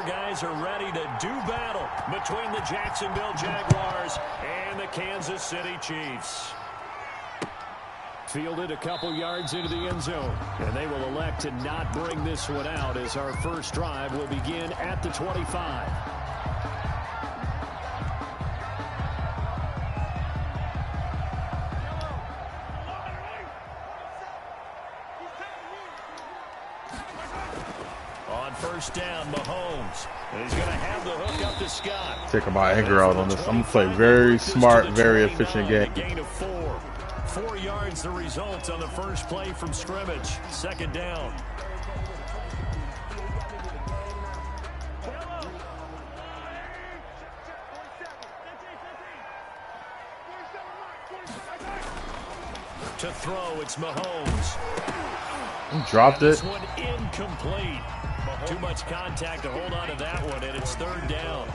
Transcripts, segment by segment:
guys are ready to do battle between the Jacksonville Jaguars and the Kansas City Chiefs. Fielded a couple yards into the end zone, and they will elect to not bring this one out as our first drive will begin at the 25. On first down, Mahomes. And he's going to have the hook up to Scott. Taking my anger out on this. I'm going to play very smart, very efficient game. Gain of 4. 4 yards the result on the first play from scrimmage. Second down. To throw, it's Mahomes. He dropped it. This one incomplete. Too much contact to hold on to that one, and it's third down.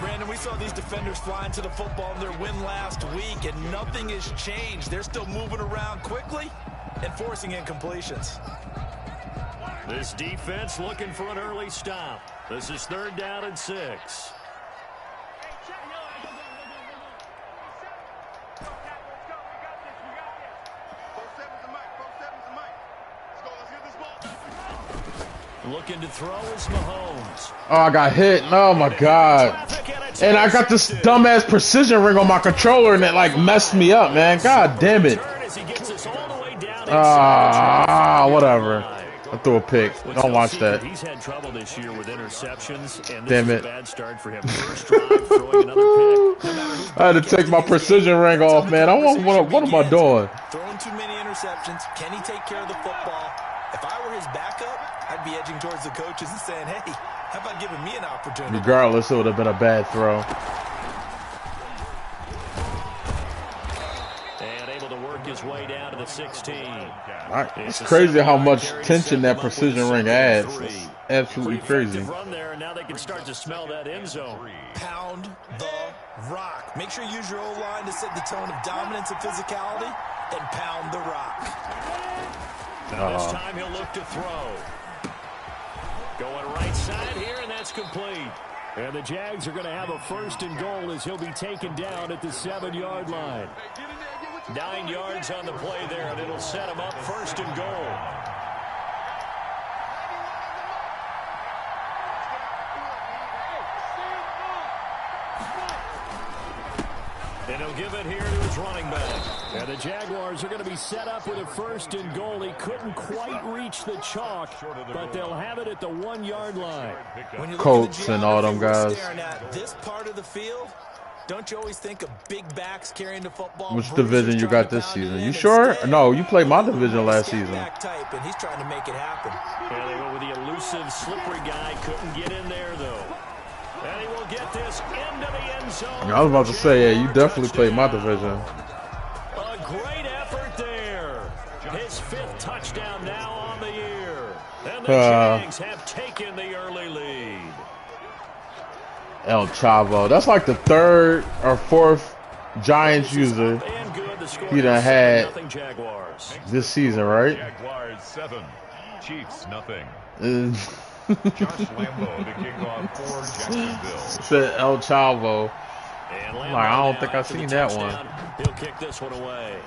Brandon, we saw these defenders flying to the football in their win last week, and nothing has changed. They're still moving around quickly and forcing incompletions. This defense looking for an early stop. This is third down and 6. Looking to throw is Mahomes. Oh, I got hit. Oh, my God. And I got this dumbass precision ring on my controller, and it, like, messed me up, man. God damn it. Whatever. I threw a pick. Don't watch that. He's had trouble this year with interceptions, and damn this it. is a bad start for him. First drive, throwing another pick. I had to take my precision ring off, man. What am I doing? Throwing too many interceptions. Can he take care of the football? If I were his backup, I'd be edging towards the coaches and saying, hey, how about giving me an opportunity? Regardless, it would have been a bad throw. And able to work his way down to the 16. It's crazy how much tension that precision ring adds. It's absolutely crazy. Run there, and now they can start to smell that end zone. Pound the rock. Make sure you use your O-line to set the tone of dominance and physicality, and pound the rock. Now this time he'll look to throw. Going right side here, and that's complete. And the Jags are going to have a first and goal as he'll be taken down at the 7-yard line. 9 yards on the play there, and it'll set him up first and goal. And he'll give it here to his running back. And the Jaguars are going to be set up with a first and goal. He couldn't quite reach the chalk, but they'll have it at the 1-yard line. Colts and all them guys. This part of the field, don't you always think of big backs carrying the football? Which division you got this season? You sure? No, you played my division last season. Type, and he's trying to make it happen. Yeah, they went with the elusive, slippery guy. Couldn't get in there, though. And he will get this into the end zone. I was about to say, yeah, you definitely played my division. A great effort there. His 5th touchdown now on the year. And the Jags have taken the early lead. El Chavo. That's like the 3rd or 4th Giants user he done had this season, right? Jaguars 7, Chiefs nothing. Josh Lambo to kick off for Jacksonville. Said El Chavo. Like, I don't think I've seen that one. He'll kick this one away.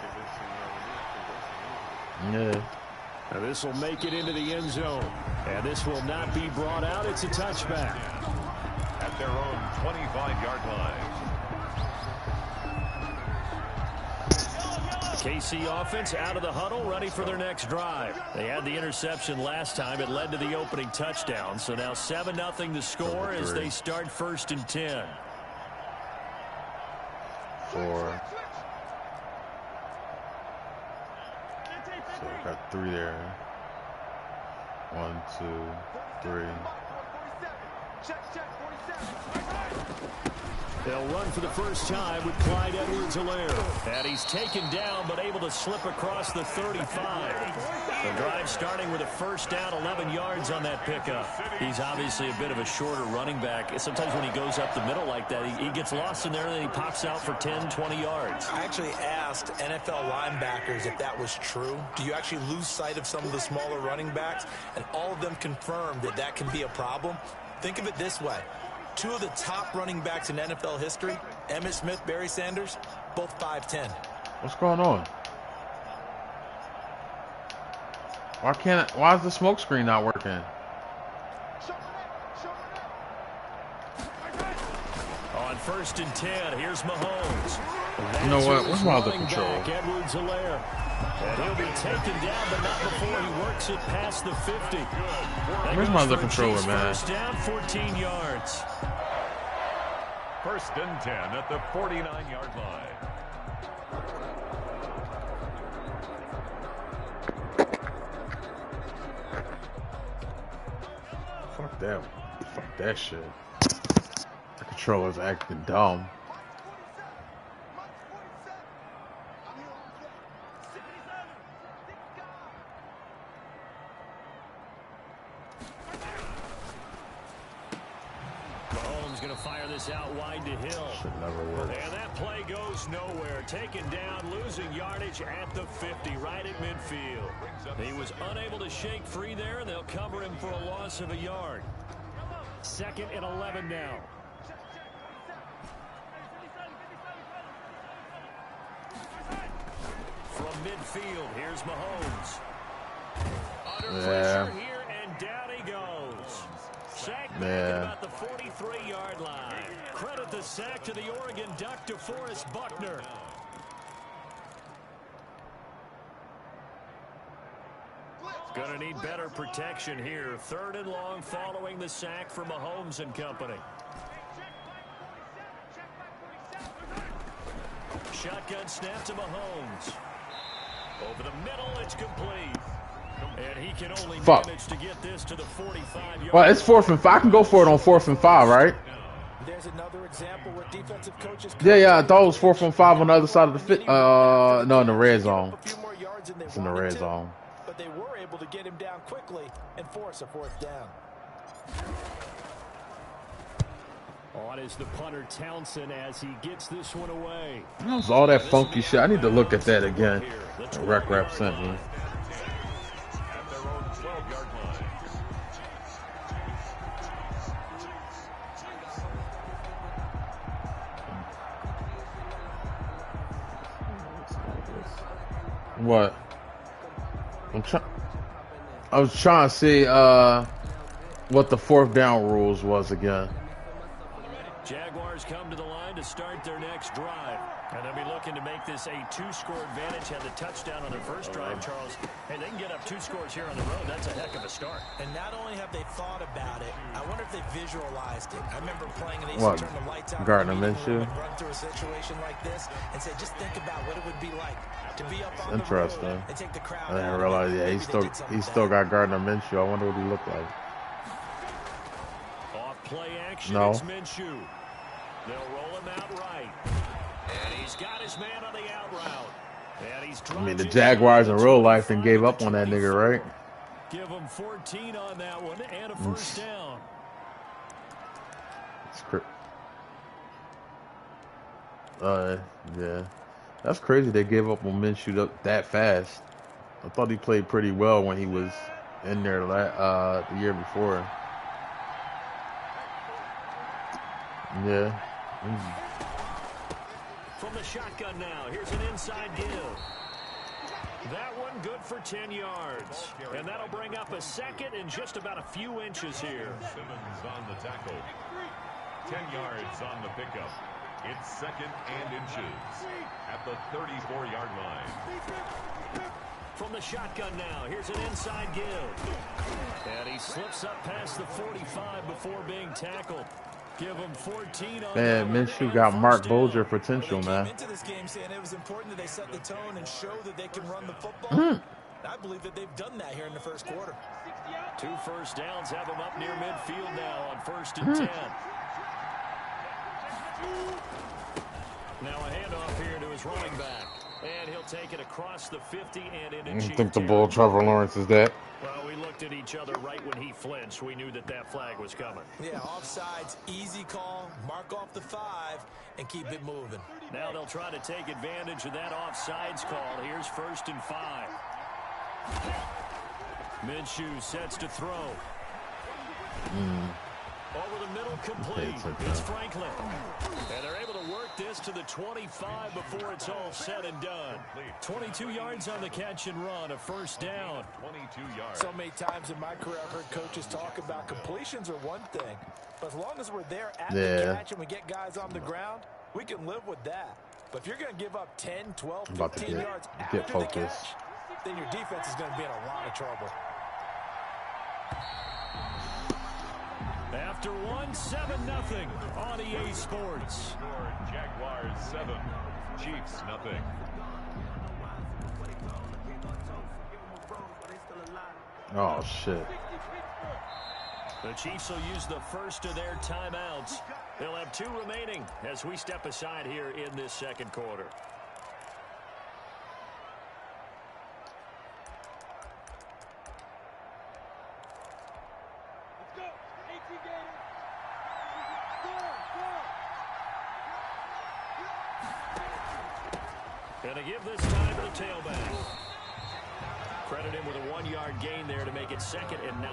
Yeah. And this will make it into the end zone. And this will not be brought out. It's a touchback. At their own 25-yard line. KC offense out of the huddle, ready for their next drive. They had the interception last time. It led to the opening touchdown. So now 7-0 the score as they start first and 10. 4. So we got 3 there. 1, 2, 3. They'll run for the first time with Clyde Edwards-Helaire. And he's taken down, but able to slip across the 35. The drive starting with a first down, 11 yards on that pickup. He's obviously a bit of a shorter running back. Sometimes when he goes up the middle like that, he gets lost in there, and then he pops out for 10, 20 yards. I actually asked NFL linebackers if that was true. Do you actually lose sight of some of the smaller running backs? And all of them confirmed that that can be a problem. Think of it this way. Two of the top running backs in NFL history, Emmitt Smith, Barry Sanders, both 5'10". What's going on? Why is the smoke screen not working? On 1st and 10, here's Mahomes. You know what? What's my other control? Edwards-Helaire. And he'll be taken down, but not before he works it past the 50. Where's my other controller, man? First down, 14 yards. 1st and 10 at the 49-yard line. Fuck that. Fuck that shit. The controller's acting dumb. Mahomes going to fire this out wide to Hill. Should never work. And that play goes nowhere. Taken down, losing yardage at the 50, right at midfield. He was unable to shake free there, and they'll cover him for a loss of a yard. 2nd and 11 now. From midfield, here's Mahomes. Under pressure here, and down he goes. Sack back at about the 43-yard line. Credit the sack to the Oregon Duck, DeForest Buckner. Going to need better protection here. 3rd and long following the sack from Mahomes and company. Shotgun snap to Mahomes. Over the middle, it's complete. And he can only manage to get this to the 45-yard. Well, it's 4th and 5. I can go for it on 4th and 5, right? There's another example where defensive coaches. Yeah. I thought it was 4th and 5 on the other side of the fit. No, in the red zone. It's in the red zone. But they were able to get him down quickly and force a 4th down. On is the punter Townsend as he gets this one away. That was all that funky shit. I need to look at that again. The rec rep sent me. At their own 12-yard line. What? I was trying to see what the 4th down rules was again. Jaguars come to the line to start their next drive. And they'll be looking to make this a 2-score advantage. Had the touchdown on their first drive, Charles. Hey, they can get up 2 scores here on the road. That's a heck of a start. And not only have they thought about it, I wonder if they visualized it. I remember playing and they What? turn the lights out. Gardner Minshew? And run through a situation like this and say, just think about what it would be like to be up on Interesting. the road and take the crowd. I didn't realize. Yeah, he still got Gardner Minshew. I wonder what he looked like. Off play action. No. It's Minshew. They'll roll him out right. And he's got his man on the out route. And he's I mean, the Jaguars in real life then gave up on that nigga, right? Give him 14 on that one and a first down. Yeah. That's crazy they gave up on Minshew that fast. I thought he played pretty well when he was in there the year before. Yeah. From the shotgun now, here's an inside give. That one good for 10 yards. And that'll bring up a 2nd and just about a few inches here. Simmons on the tackle. 10 yards on the pickup. It's 2nd and inches at the 34-yard line. From the shotgun now, here's an inside give. And he slips up past the 45 before being tackled. Give him 14 on Man, Minshew got Mark Bolger potential, man. Into this game saying it was important that they set the tone and show that they can run the football. I believe that they've done that here in the first quarter. 2 first downs have him up near midfield now on 1st and 10. Now a handoff here to his running back. And he'll take it across the 50 and into I think the bull Trevor Lawrence is that. Well, we looked at each other right when he flinched. We knew that that flag was coming. Yeah, offsides, easy call, mark off the 5, and keep it moving. Now they'll try to take advantage of that offsides call. Here's 1st and 5. Minshew sets to throw. Over the middle, complete. It's Franklin. And they're able to work this to the 25 before it's all said and done. 22 yards on the catch and run, a first down. 22 yards. So many times in my career I've heard coaches talk about completions are one thing, but as long as we're there at the catch and we get guys on the ground, we can live with that. But if you're going to give up 10, 12, 15 yards after the catch, then your defense is going to be in a lot of trouble. After 7-0 on EA Sports. Score Jaguars 7, Chiefs nothing. Oh, shit. The Chiefs will use the first of their timeouts. They'll have 2 remaining as we step aside here in this second quarter. Gonna give this time to the tailback. Credit him with a 1-yard gain there to make it 2nd and 9.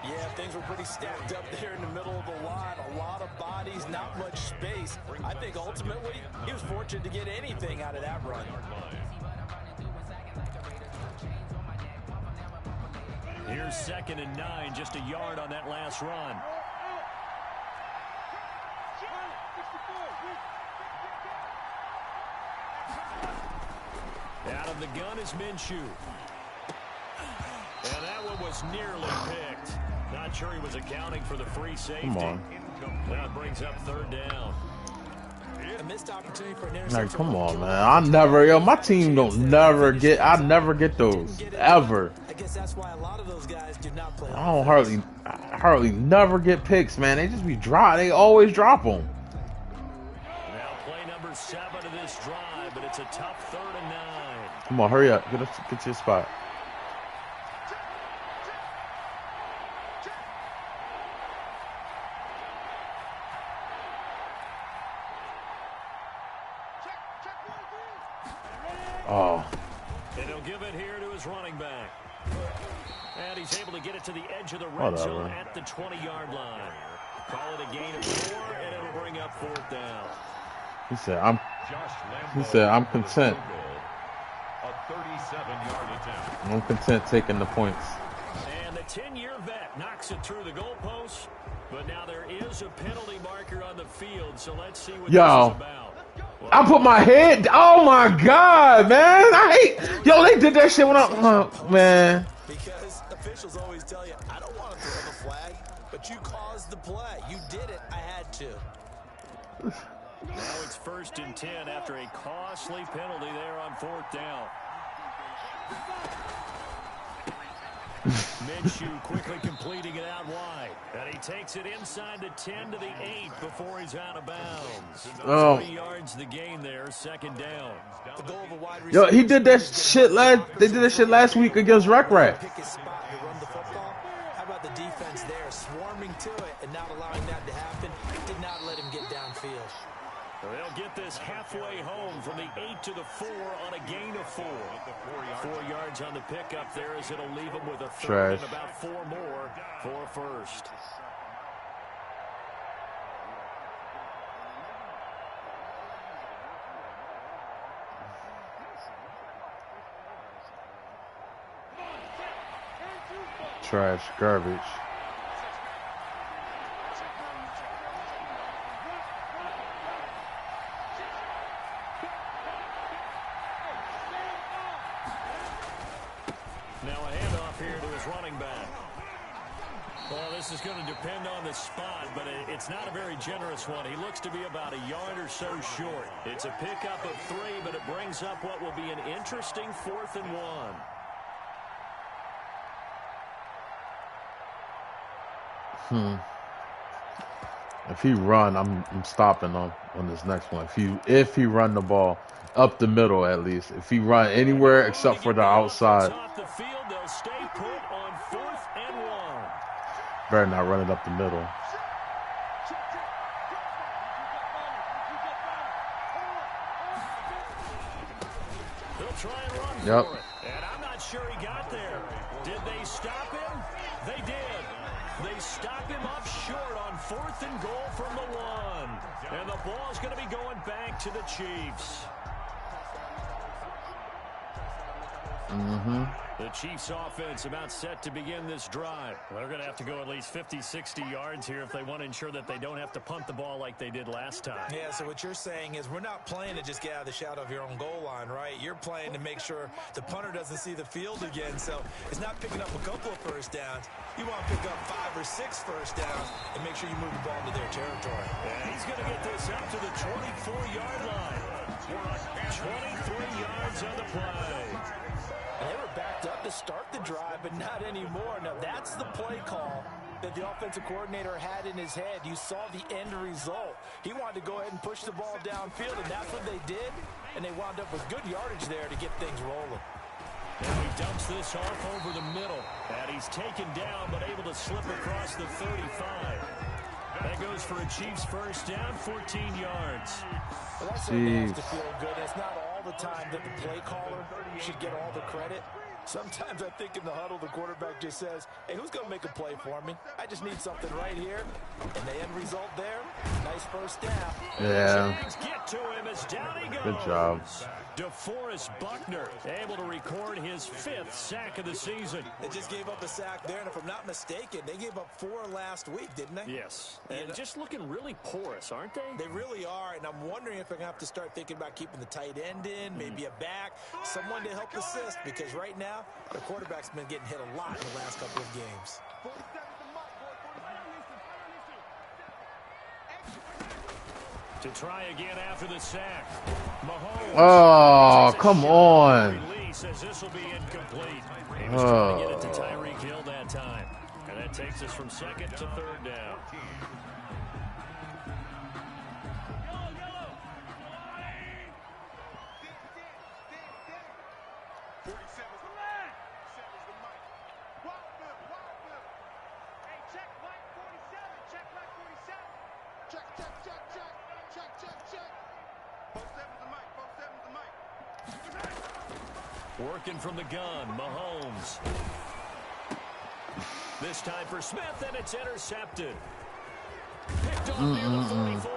Yeah, things were pretty stacked up there in the middle of the line. A lot of bodies, not much space. I think ultimately he was fortunate to get anything out of that run. Here's 2nd and 9, just a yard on that last run. Out of the gun is Minshew. And that one was nearly picked. Not sure he was accounting for the free safety. Come on. That brings up 3rd down. A missed opportunity for an interception. Like, come on, man. My team don't never get, I never get those, ever. I guess that's why a lot of those guys do not play. I don't hardly never get picks, man. They just be they always drop them. Now play number 7 of this drive, but it's a tough 3rd and 9. Come on, hurry up. Get to your spot. Oh. And he'll give it here to his running back. And he's able to get it to the edge of the red zone at the 20-yard line. Call it a gain of 4, and it'll bring up 4th down. He said, I'm content. A 37-yard attempt. I'm content taking the points. And the 10-year vet knocks it through the goalpost. But now there is a penalty marker on the field, so let's see what this is about. I put my head. Oh my God, man! I hate. They did that shit when man. Because officials always tell you, I don't want to throw the flag, but you caused the play. You did it. I had to. Now it's 1st and 10 after a costly penalty there on 4th down. Minshew quickly completing it out wide. And he takes it inside the 10 to the 8 before he's out of bounds. 3 yards the gain there, 2nd down. The goal of a wide receiver. He did that shit they did that shit last week against Rec. Pick his spot to run the football. How about the defense there, swarming to it and not allowing that to happen? Did not let him get downfield. They'll get this halfway home from the 8 to the 4 on a gain of 4. 4 yards on the pickup there as it'll leave them with a 3rd and about 4 more for a first. Trash, garbage. Now a handoff here to his running back. Well, this is going to depend on the spot, but it's not a very generous one. He looks to be about a yard or so short. It's a pickup of 3, but it brings up what will be an interesting 4th and 1. If he run, I'm stopping on this next one. If he run the ball up the middle at least. If he run anywhere except for the outside. Off the field, they'll stay put on 4th and 1. Better not run it up the middle. They'll try and run for it. And I'm not sure he got there. Did they stop him? They did. They stop him up short on 4th and goal from the 1. And the ball's going to be going back to the Chiefs. The Chiefs offense about set to begin this drive. They're going to have to go at least 50, 60 yards here if they want to ensure that they don't have to punt the ball like they did last time. Yeah, so what you're saying is we're not playing to just get out of the shadow of your own goal line, right? You're playing to make sure the punter doesn't see the field again. So it's not picking up a couple of first downs. You want to pick up 5 or 6 first downs and make sure you move the ball into their territory. Yeah, he's going to get this up to the 24-yard line. 23 yards on the play. And they were backed up to start the drive, but not anymore. Now, that's the play call that the offensive coordinator had in his head. You saw the end result. He wanted to go ahead and push the ball downfield, and that's what they did. And they wound up with good yardage there to get things rolling. Now he dumps this off over the middle. And he's taken down, but able to slip across the 35. That goes for a Chiefs first down, 14 yards. Well, that certainly has to feel good. It's not all the time that the play caller should get all the credit. Sometimes I think in the huddle, the quarterback just says, hey, who's going to make a play for me? I just need something right here. And the end result there, nice first down. Yeah. Get to him as down he goes. Good job. DeForest Buckner able to record his 5th sack of the season. They just gave up a sack there, and if I'm not mistaken, they gave up 4 last week, didn't they? Yes. And just looking really porous, aren't they? They really are, and I'm wondering if they're going to have to start thinking about keeping the tight end in, maybe a back, someone to help assist, because right now, the quarterback's been getting hit a lot in the last couple of games. To try again after the sack. Mahomes. Oh, come on. Says this will be incomplete. He was trying to get it to Tyreek Hill that time. And that takes us from 2nd to 3rd down. Working from the gun, Mahomes. This time for Smith, and it's intercepted. Picked off near the 44.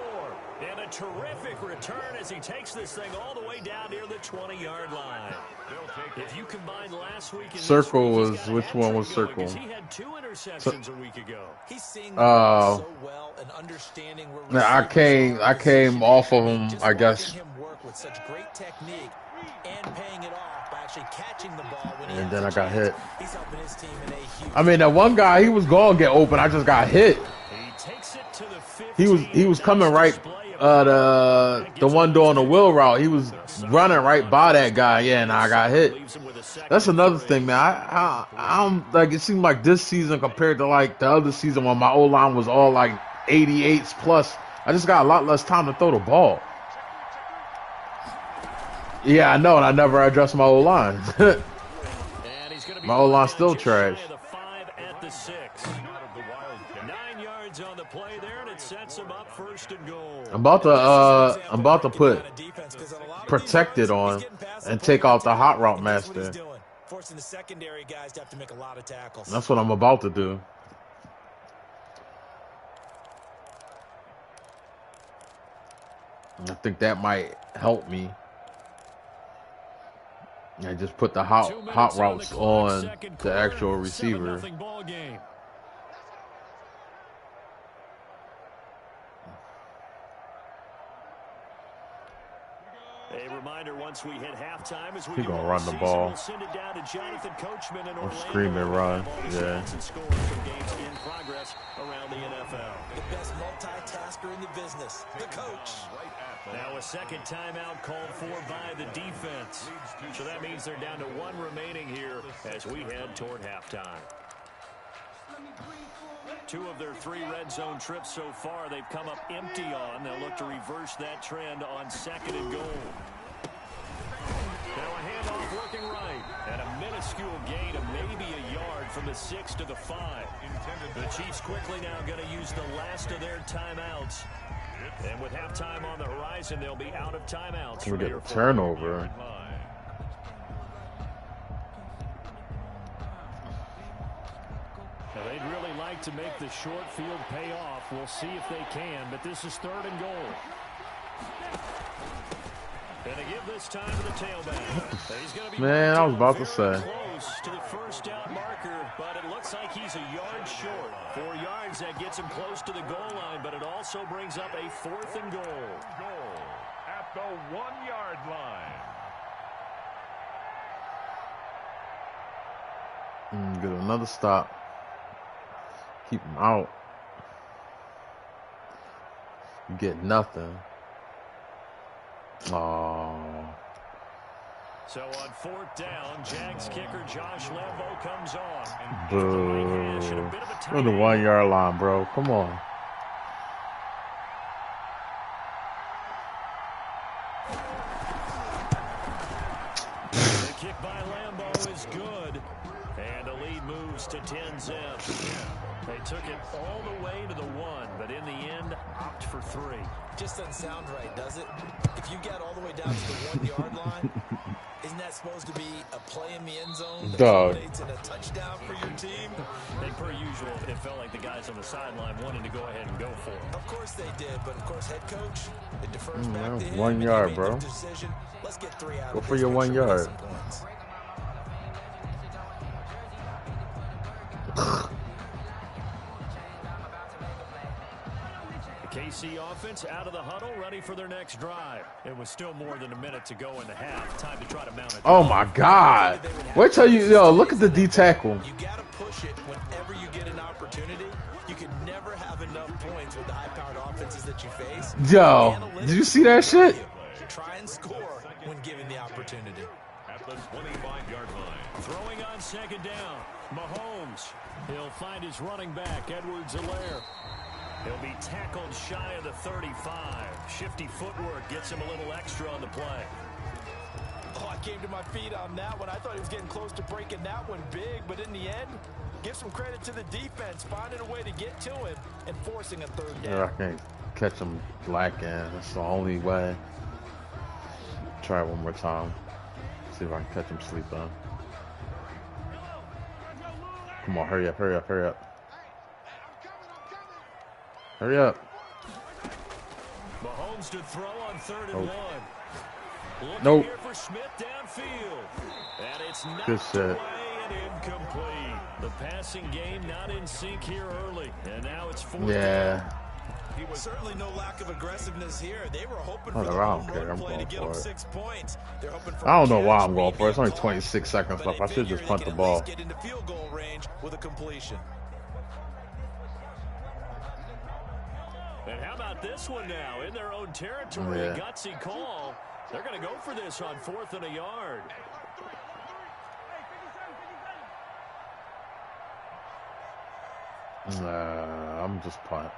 And a terrific return as he takes this thing all the way down near the 20-yard line. If you combine last week and Circle this week, was, which one was Circle? he had 2 interceptions a week ago. He's seeing the ball so well and understanding where I came off of him, I guess. him work with such great technique and paying it off by actually catching the ball when And then I got hit. He's helping his team in a huge. I mean, that one guy, he was going to get open. I just got hit. He takes it to the 15. He was coming right, the one doing the wheel route. He was running right by that guy. Yeah, and I got hit. That's another thing, man. I'm like, it seemed like this season compared to like the other season when my O-line was all like 88s plus. I just got a lot less time to throw the ball. Yeah, I know, and I never addressed my O-line. My O-line still trash. On the play there, and it sets him up 1st and goal. I'm about to put protected on and take out the hot route master. Forcing the secondary guys to have to make a lot of tackles. That's what I'm about to do. I think that might help me. I just put the hot routes on the actual receiver. A reminder, once we hit halftime, as we He's gonna run the ball. We'll send it down to Jonathan Coachman in Orlando. Scream and run, yeah. Scores from games in progress around the NFL. The best multitasker in the business, the coach. Now a second timeout called for by the defense. So that means they're down to 1 remaining here as we head toward halftime. 2 of their 3 red zone trips so far, they've come up empty on. They'll look to reverse that trend on 2nd and goal. Now a handoff working right. And a minuscule gain of maybe a yard from the 6 to the 5. The Chiefs quickly now going to use the last of their timeouts. And with halftime on the horizon, they'll be out of timeouts. We get a turnover. Now they'd really like like to make the short field pay off. We'll see if they can, but this is 3rd and goal. And to give this time to the tailback. He's going to be Man, I was about to say. Close to the first down marker, but it looks like he's a yard short. 4 yards, that gets him close to the goal line, but it also brings up a 4th and goal. Goal at the 1-yard line. Get another stop. Keep him out. Get nothing. Oh. So on 4th down, Jags kicker Josh Lambo comes on. Boo. On the 1-yard line, bro. Come on. The kick by Lambo is good. And the lead moves to 10-zip. They took it all the way to the 1, but in the end, opt for 3. Just doesn't sound right, does it? If you get all the way down to the 1-yard line, isn't that supposed to be a play in the end zone that culminates in a touchdown for your team? And per usual, it felt like the guys on the sideline wanted to go ahead and go for it. Of course they did, but of course head coach, it defers back to him. 1 yard, bro. Let's get 3 out. Go for your 1 yard. KC offense out of the huddle, ready for their next drive. It was still more than a minute to go in the half. Time to try to mount it. Oh my God! Wait till yo, look at the D tackle. You gotta push it whenever you get an opportunity. You can never have enough points with the high-powered offenses that you face. Yo, did you see that shit? Try and score when given the opportunity. At the 25-yard line. Throwing on 2nd down, Mahomes. He'll find his running back, Edwards-Helaire. He'll be tackled shy of the 35. Shifty footwork gets him a little extra on the play. Oh, I came to my feet on that one. I thought he was getting close to breaking that one big, but in the end, give some credit to the defense, finding a way to get to him and forcing a 3rd down. Yeah, I can't catch him lacking. That's the only way. Try it one more time. See if I can catch him sleeping. Come on, hurry up, hurry up, hurry up. Hurry up. Mahomes to throw on 3rd and 1. Nope. Here for Smith downfield. And it's knocked Good shit. away and incomplete. The passing game not in sync here early. And now it's 4th down. He was certainly no lack of aggressiveness here. They were hoping Oh, for the I don't home care. run I'm play going to get for them it. 6 points. They're hoping for I don't know why catch, I'm going for it. It's only maybe a 26 seconds left. I should just punt the at ball. least get into field goal range with a completion. And how about this one now? In their own territory, a gutsy call. They're going to go for this on 4th and a yard. I'm just punt.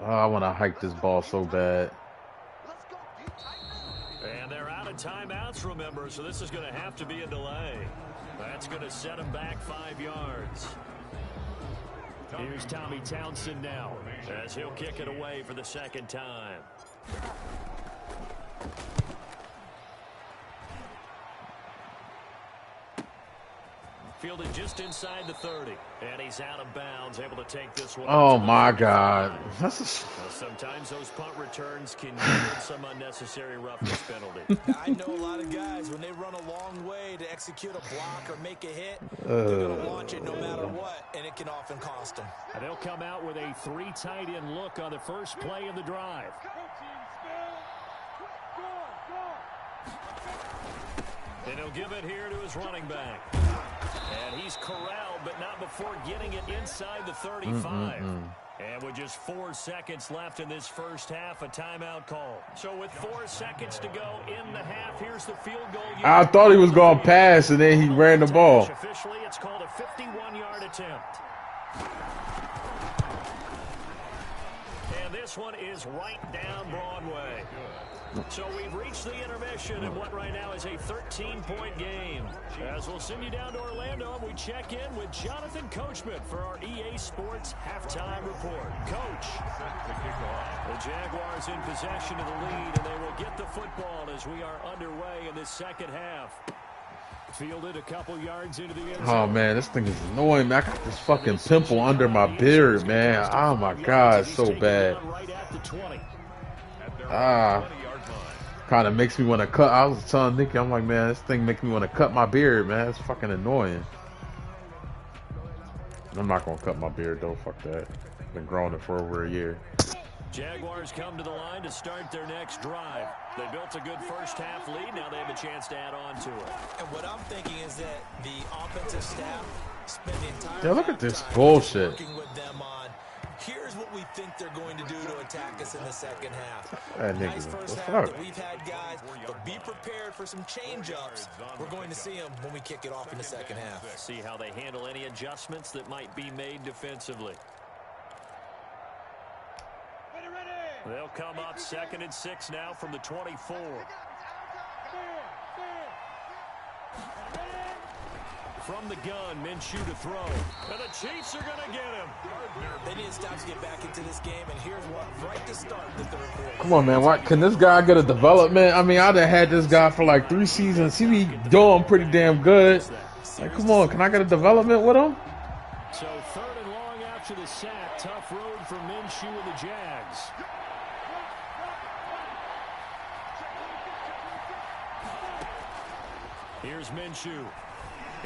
I want to hike this ball so bad. And they're out of timeouts, remember, so this is going to have to be a delay. That's going to set them back 5 yards. Here's Tommy Townsend now, as he'll kick it away for the 2nd time. Fielded just inside the 30, and he's out of bounds, able to take this one. Oh my God! Sometimes those punt returns can yield some unnecessary roughness penalty. I know a lot of guys, when they run a long way to execute a block or make a hit, they're going to launch it no matter what, and it can often cost them. And they'll come out with a 3 tight end look on the first play of the drive. And he'll give it here to his running back. And he's corralled, but not before getting it inside the 35. And with just 4 seconds left in this first half, a timeout call. So with 4 seconds to go in the half, here's the field goal. I thought he was going to pass, and then he ran the ball. Officially, it's called a 51-yard attempt. And And this one is right down Broadway. So we've reached the intermission in what right now is a 13-point game. As we'll send you down to Orlando, and we check in with Jonathan Coachman for our EA Sports Halftime Report. Coach, the Jaguars in possession of the lead, and they will get the football as we are underway in this second half. Fielded a couple yards into the end zone. Oh man, this thing is annoying, man. I got this fucking pimple under my beard, man. Oh my god, it's so bad. Kind of makes me want to cut. I was telling Nikki, I'm like, man, this thing makes me want to cut my beard, man. It's fucking annoying. I'm not gonna cut my beard though. Fuck that. Been growing it for over a year. Jaguars come to the line to start their next drive. They built a good first half lead. Now they have a chance to add on to it. And what I'm thinking is that the offensive staff spend the entire look at this bullshit. Working with them on, here's what we think they're going to do to attack us in the second half. Nice first half that we've had, guys, but be prepared for some change-ups. We're going to see them when we kick it off in the second half. See how they handle any adjustments that might be made defensively. They'll come up 2nd and 6 now from the 24. From the gun, Minshew to throw. And the Chiefs are going to get him. They need to stop to get back into this game, and here's what, right to start the third quarter. Come on, man. Why, can this guy get a development? I mean, I'd have had this guy for like 3 seasons. He be doing pretty damn good. Like, come on. Can I get a development with him? So 3rd and long after the sack. Tough road for Minshew and the Jags. Here's Minshew.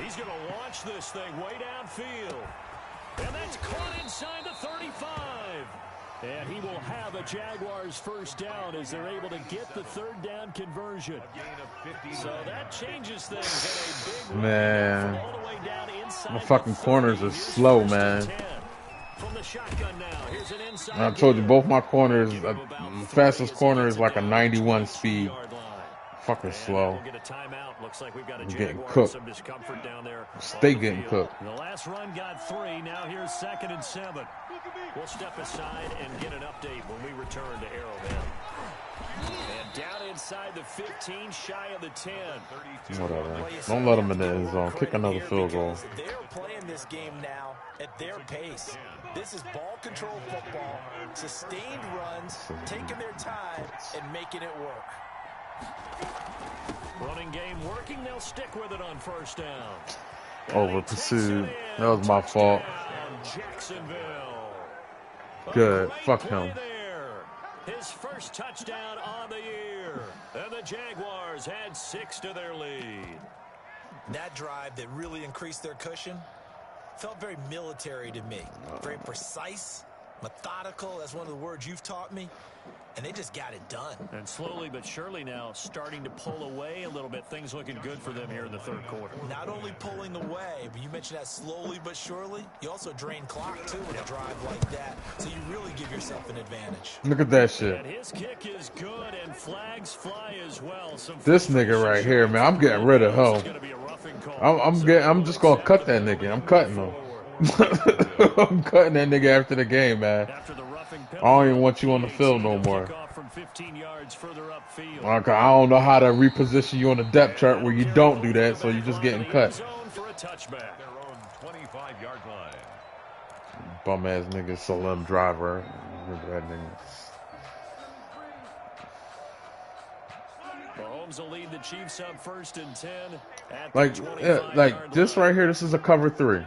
He's going to launch this thing way downfield. And that's caught inside the 35. And he will have a Jaguars first down as they're able to get the 3rd down conversion. So that changes things in a big way. Man, All the way down inside my fucking corners are slow, man. From the shotgun now. Here's an inside. I told you, both my corners, the fastest corner is like a 91 speed. Fucking slow. We'll get a timeout. Looks like we've got a getting Jaguar cooked. some discomfort down there. Stay getting cooked. The last run got 3. Now here's 2nd and 7. We'll step aside and get an update when we return to Arrowhead. And down inside the 15, shy of the 10. Whatever. Don't let them in the end zone. Kick another field goal. They're playing this game now at their pace. This is ball control football, sustained runs, taking their time and making it work. Running game working. They'll stick with it on first down. Over pursued. That was my fault. Jacksonville. Good. Fuck him. His first touchdown on the year. And the Jaguars had 6 to their lead. That drive that really increased their cushion felt very military to me. Very precise, methodical. That's one of the words you've taught me. And they just got it done. And slowly but surely now starting to pull away a little bit. Things looking good for them here in the third quarter. Not only pulling away, but you mentioned that slowly but surely. You also drain clock, too, with a drive like that. So you really give yourself an advantage. Look at that shit. And his kick is good, and flags fly as well. This nigga right here, man, I'm getting rid of him. I'm just going to cut that nigga. I'm cutting him. I'm cutting that nigga after the game, man. I don't even want you on the field no more. I don't know how to reposition you on the depth chart where you don't do that, so you're just getting cut. Bum ass nigga, Salim driver. Remember that nigga. Mahomes will lead the Chiefs up 1st and 10. Like this right here, this is a cover 3.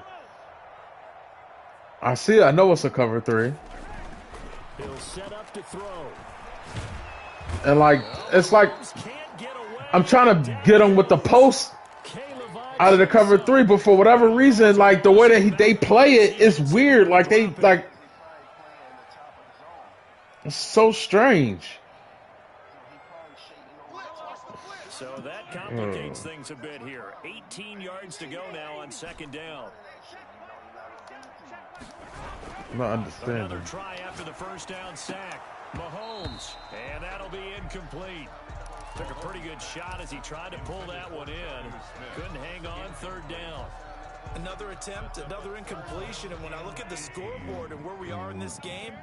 I see it. I know it's a cover 3. He'll set up to throw. And like, it's like I'm trying to get him with the post out of the cover 3, but for whatever reason, like the way that they play it is weird. Like it's so strange. So that complicates things a bit here. 18 yards to go now on 2nd down. I'm not understanding. Another try after the first down sack. Mahomes, and that'll be incomplete. Took a pretty good shot as he tried to pull that one in. Couldn't hang on 3rd down. Another attempt, another incompletion, and when I look at the scoreboard and where we are in this game,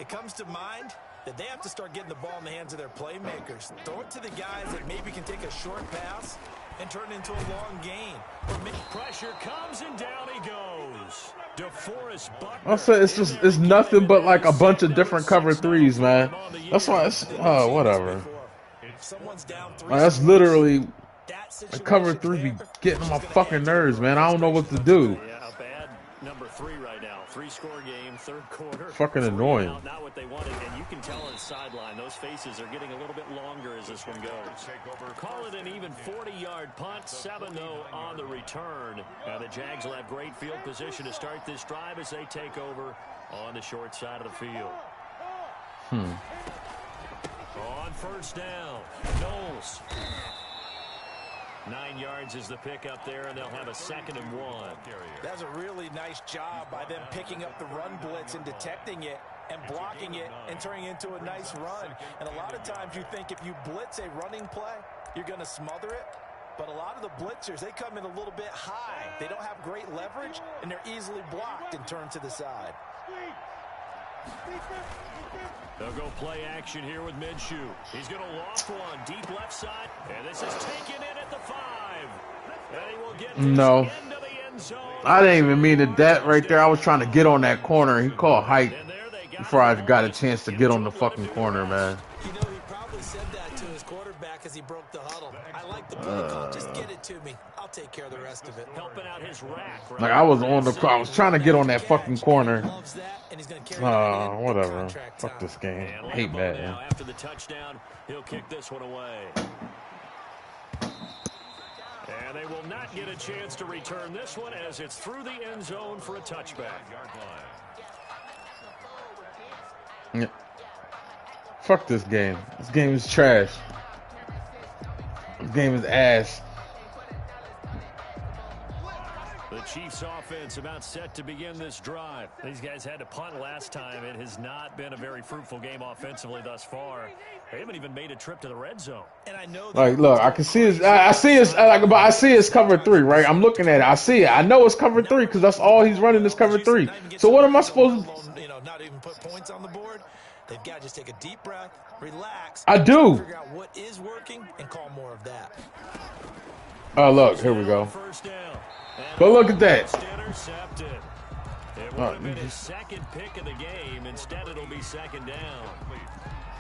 it comes to mind that they have to start getting the ball in the hands of their playmakers. Throw it to the guys that maybe can take a short pass and turn it into a long gain. Pressure comes and down he goes. DeForest Buckner. I'll say it's nothing but like a bunch of different cover threes, man. That's why it's whatever. Like, that's literally a cover three be getting on my fucking nerves, man. I don't know what to do. Yeah, a bad number 3 right now. 3-score game, third quarter. Fucking annoying. Not what they wanted, and you can tell on the sideline those faces are getting a little bit longer as this one goes. Call it an even 40-yard punt, 7-0 on the return. The Jags will have great field position to start this drive as they take over on the short side of the field. On first down, Knowles. 9 yards is the pickup there, and they'll have a 2nd and 1. That's a really nice job by them picking up the run blitz and detecting it and blocking it and turning it into a nice run. And a lot of times you think if you blitz a running play, you're going to smother it. But a lot of the blitzers, they come in a little bit high. They don't have great leverage, and they're easily blocked and turned to the side. They'll go play action here with Minshew. He's going to loft one deep left side. And this is taken in at the 5. And he will get this No. into the end zone. I didn't even mean it that right there. I was trying to get on that corner. He called height before I got a chance to get on the fucking corner, man. You know, he probably said that to his quarterback as he broke the huddle. I like the protocol. Just get it to me. I'll take care of the rest of it. Helping out his rack. Right? Like I was trying to get on that fucking corner. Whatever. Fuck this game. I hate Madden. After the touchdown, he'll kick this one away. And they will not get a chance to return this one as it's through the end zone for a touchback. Yeah. Fuck this game. This game is trash. This game is ass. The Chiefs offense about set to begin this drive. These guys had to punt last time. It has not been a very fruitful game offensively thus far. They haven't even made a trip to the red zone. And I know like, look, I can see his. I see his cover 3, right? I'm looking at it. I see it. I know it's cover 3 because that's all he's running is cover 3. So what am I supposed to? You know, not even put points on the board. They've got to just take a deep breath, relax. I do. Figure out what is working and call more of that. Oh, look, here we go. But look at that. Intercepted. It would have been his 2nd pick of the game. Instead, it'll be 2nd down.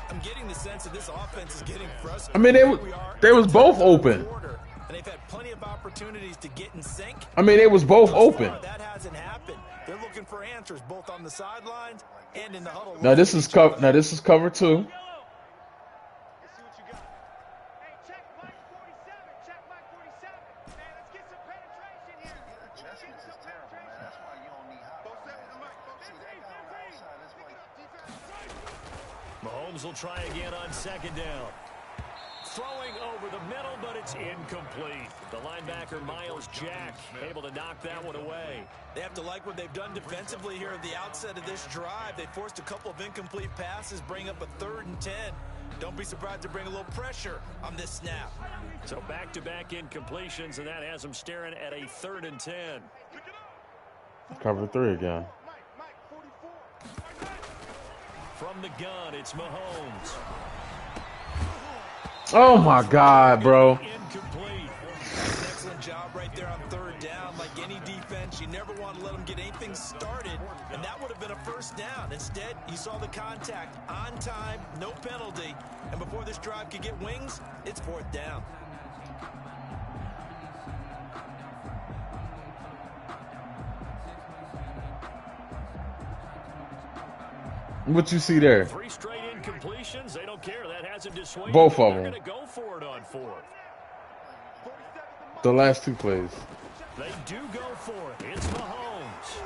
I'm getting the sense that this offense is getting frustrated. I mean, they was both open. And they've had plenty of opportunities to get in sync. I mean, they was both open. That hasn't happened. They're looking for answers both on the sidelines and in the huddle. Now this is cover 2. Mahomes will try again on 2nd down. Throwing over the middle, but it's incomplete. The linebacker, Miles Jack, able to knock that one away. They have to like what they've done defensively here at the outset of this drive. They forced a couple of incomplete passes, bring up a 3rd and 10. Don't be surprised to bring a little pressure on this snap. So back-to-back incompletions, and that has them staring at a 3rd and 10. Cover 3 again. From the gun, it's Mahomes. Oh my God, bro. Incomplete. Excellent job right there on 3rd down. Like any defense, you never want to let them get anything started, and that would have been a 1st down. Instead, you saw the contact on time, no penalty, and before this drive could get wings, it's 4th down. What you see there? 3 straight incompletions. They don't care. That hasn't dissuaded both them. of them. They're going to go for it on 4th. The last 2 plays. They do go for it. It's Mahomes.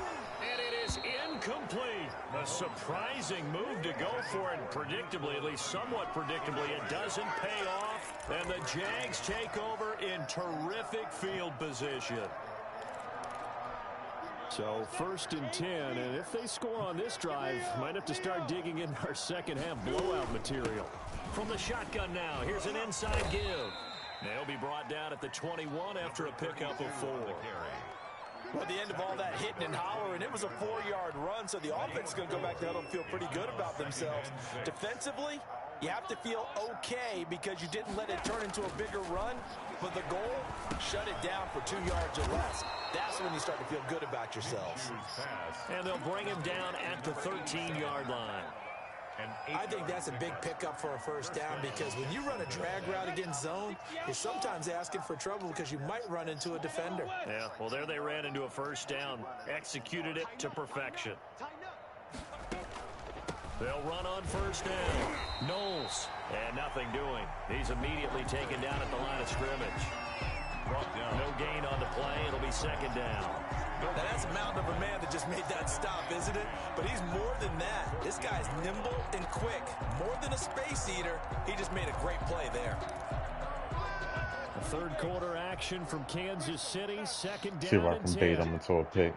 And it is incomplete. A surprising move to go for it. Predictably, at least somewhat predictably, it doesn't pay off. And the Jags take over in terrific field position. So 1st and 10, and if they score on this drive, might have to start digging in our 2nd half blowout material. From the shotgun now, here's an inside give. They'll be brought down at the 21 after a pickup of 4. Well, at the end of all that hitting and hollering, it was a 4-yard run, so the offense is going to go back to huddle and feel pretty good about themselves. Defensively, you have to feel okay because you didn't let it turn into a bigger run, but the goal, shut it down for 2 yards or less. That's when you start to feel good about yourselves. And they'll bring him down at the 13-yard line. I think that's a big pickup for a first down because when you run a drag route against zone, you're sometimes asking for trouble because you might run into a defender. Yeah, well, there they ran into a first down. Executed it to perfection. They'll run on first down. Knowles, and nothing doing. He's immediately taken down at the line of scrimmage. No gain on the play. It'll be second down. Now that's a mountain of a man that just made that stop, isn't it? But he's more than that. This guy's nimble and quick. More than a space eater. He just made a great play there. The third quarter action from Kansas City. Second down. See if I can bait him into a pick.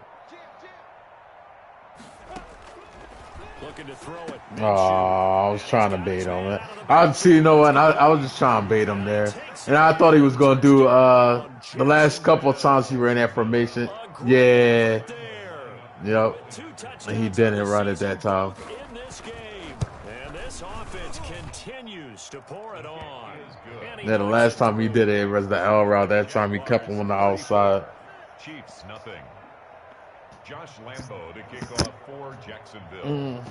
Looking to throw it. Oh, I was trying to bait him. I see, you know what? I was just trying to bait him there, and I thought he was gonna do the last couple of times he ran that formation. Yeah, yep. And he didn't run it that time. In this game, and this offense continues to pour it on. Yeah, the last time he did it was the L route. That time he kept him on the outside. Chiefs, nothing. Josh Lambo to kick off for Jacksonville.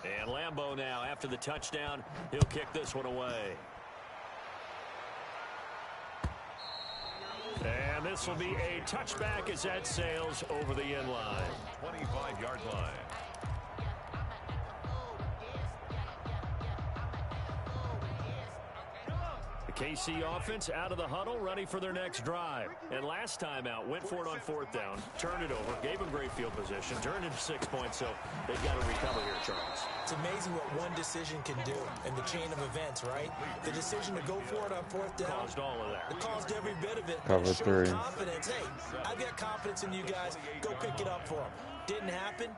And Lambo now, after the touchdown, he'll kick this one away. And this will be a touchback as that sails over the end line. 25-yard line. KC offense out of the huddle, ready for their next drive. And last time out, went for it on fourth down, turned it over, gave them great field position, turned into 6 points, so they've got to recover here, Charles. It's amazing what one decision can do in the chain of events, right? The decision to go for it on fourth down Caused all of that. It caused every bit of it. Cover Showed 3. confidence. Hey, I've got confidence in you guys. Go pick it up for them. Didn't happen.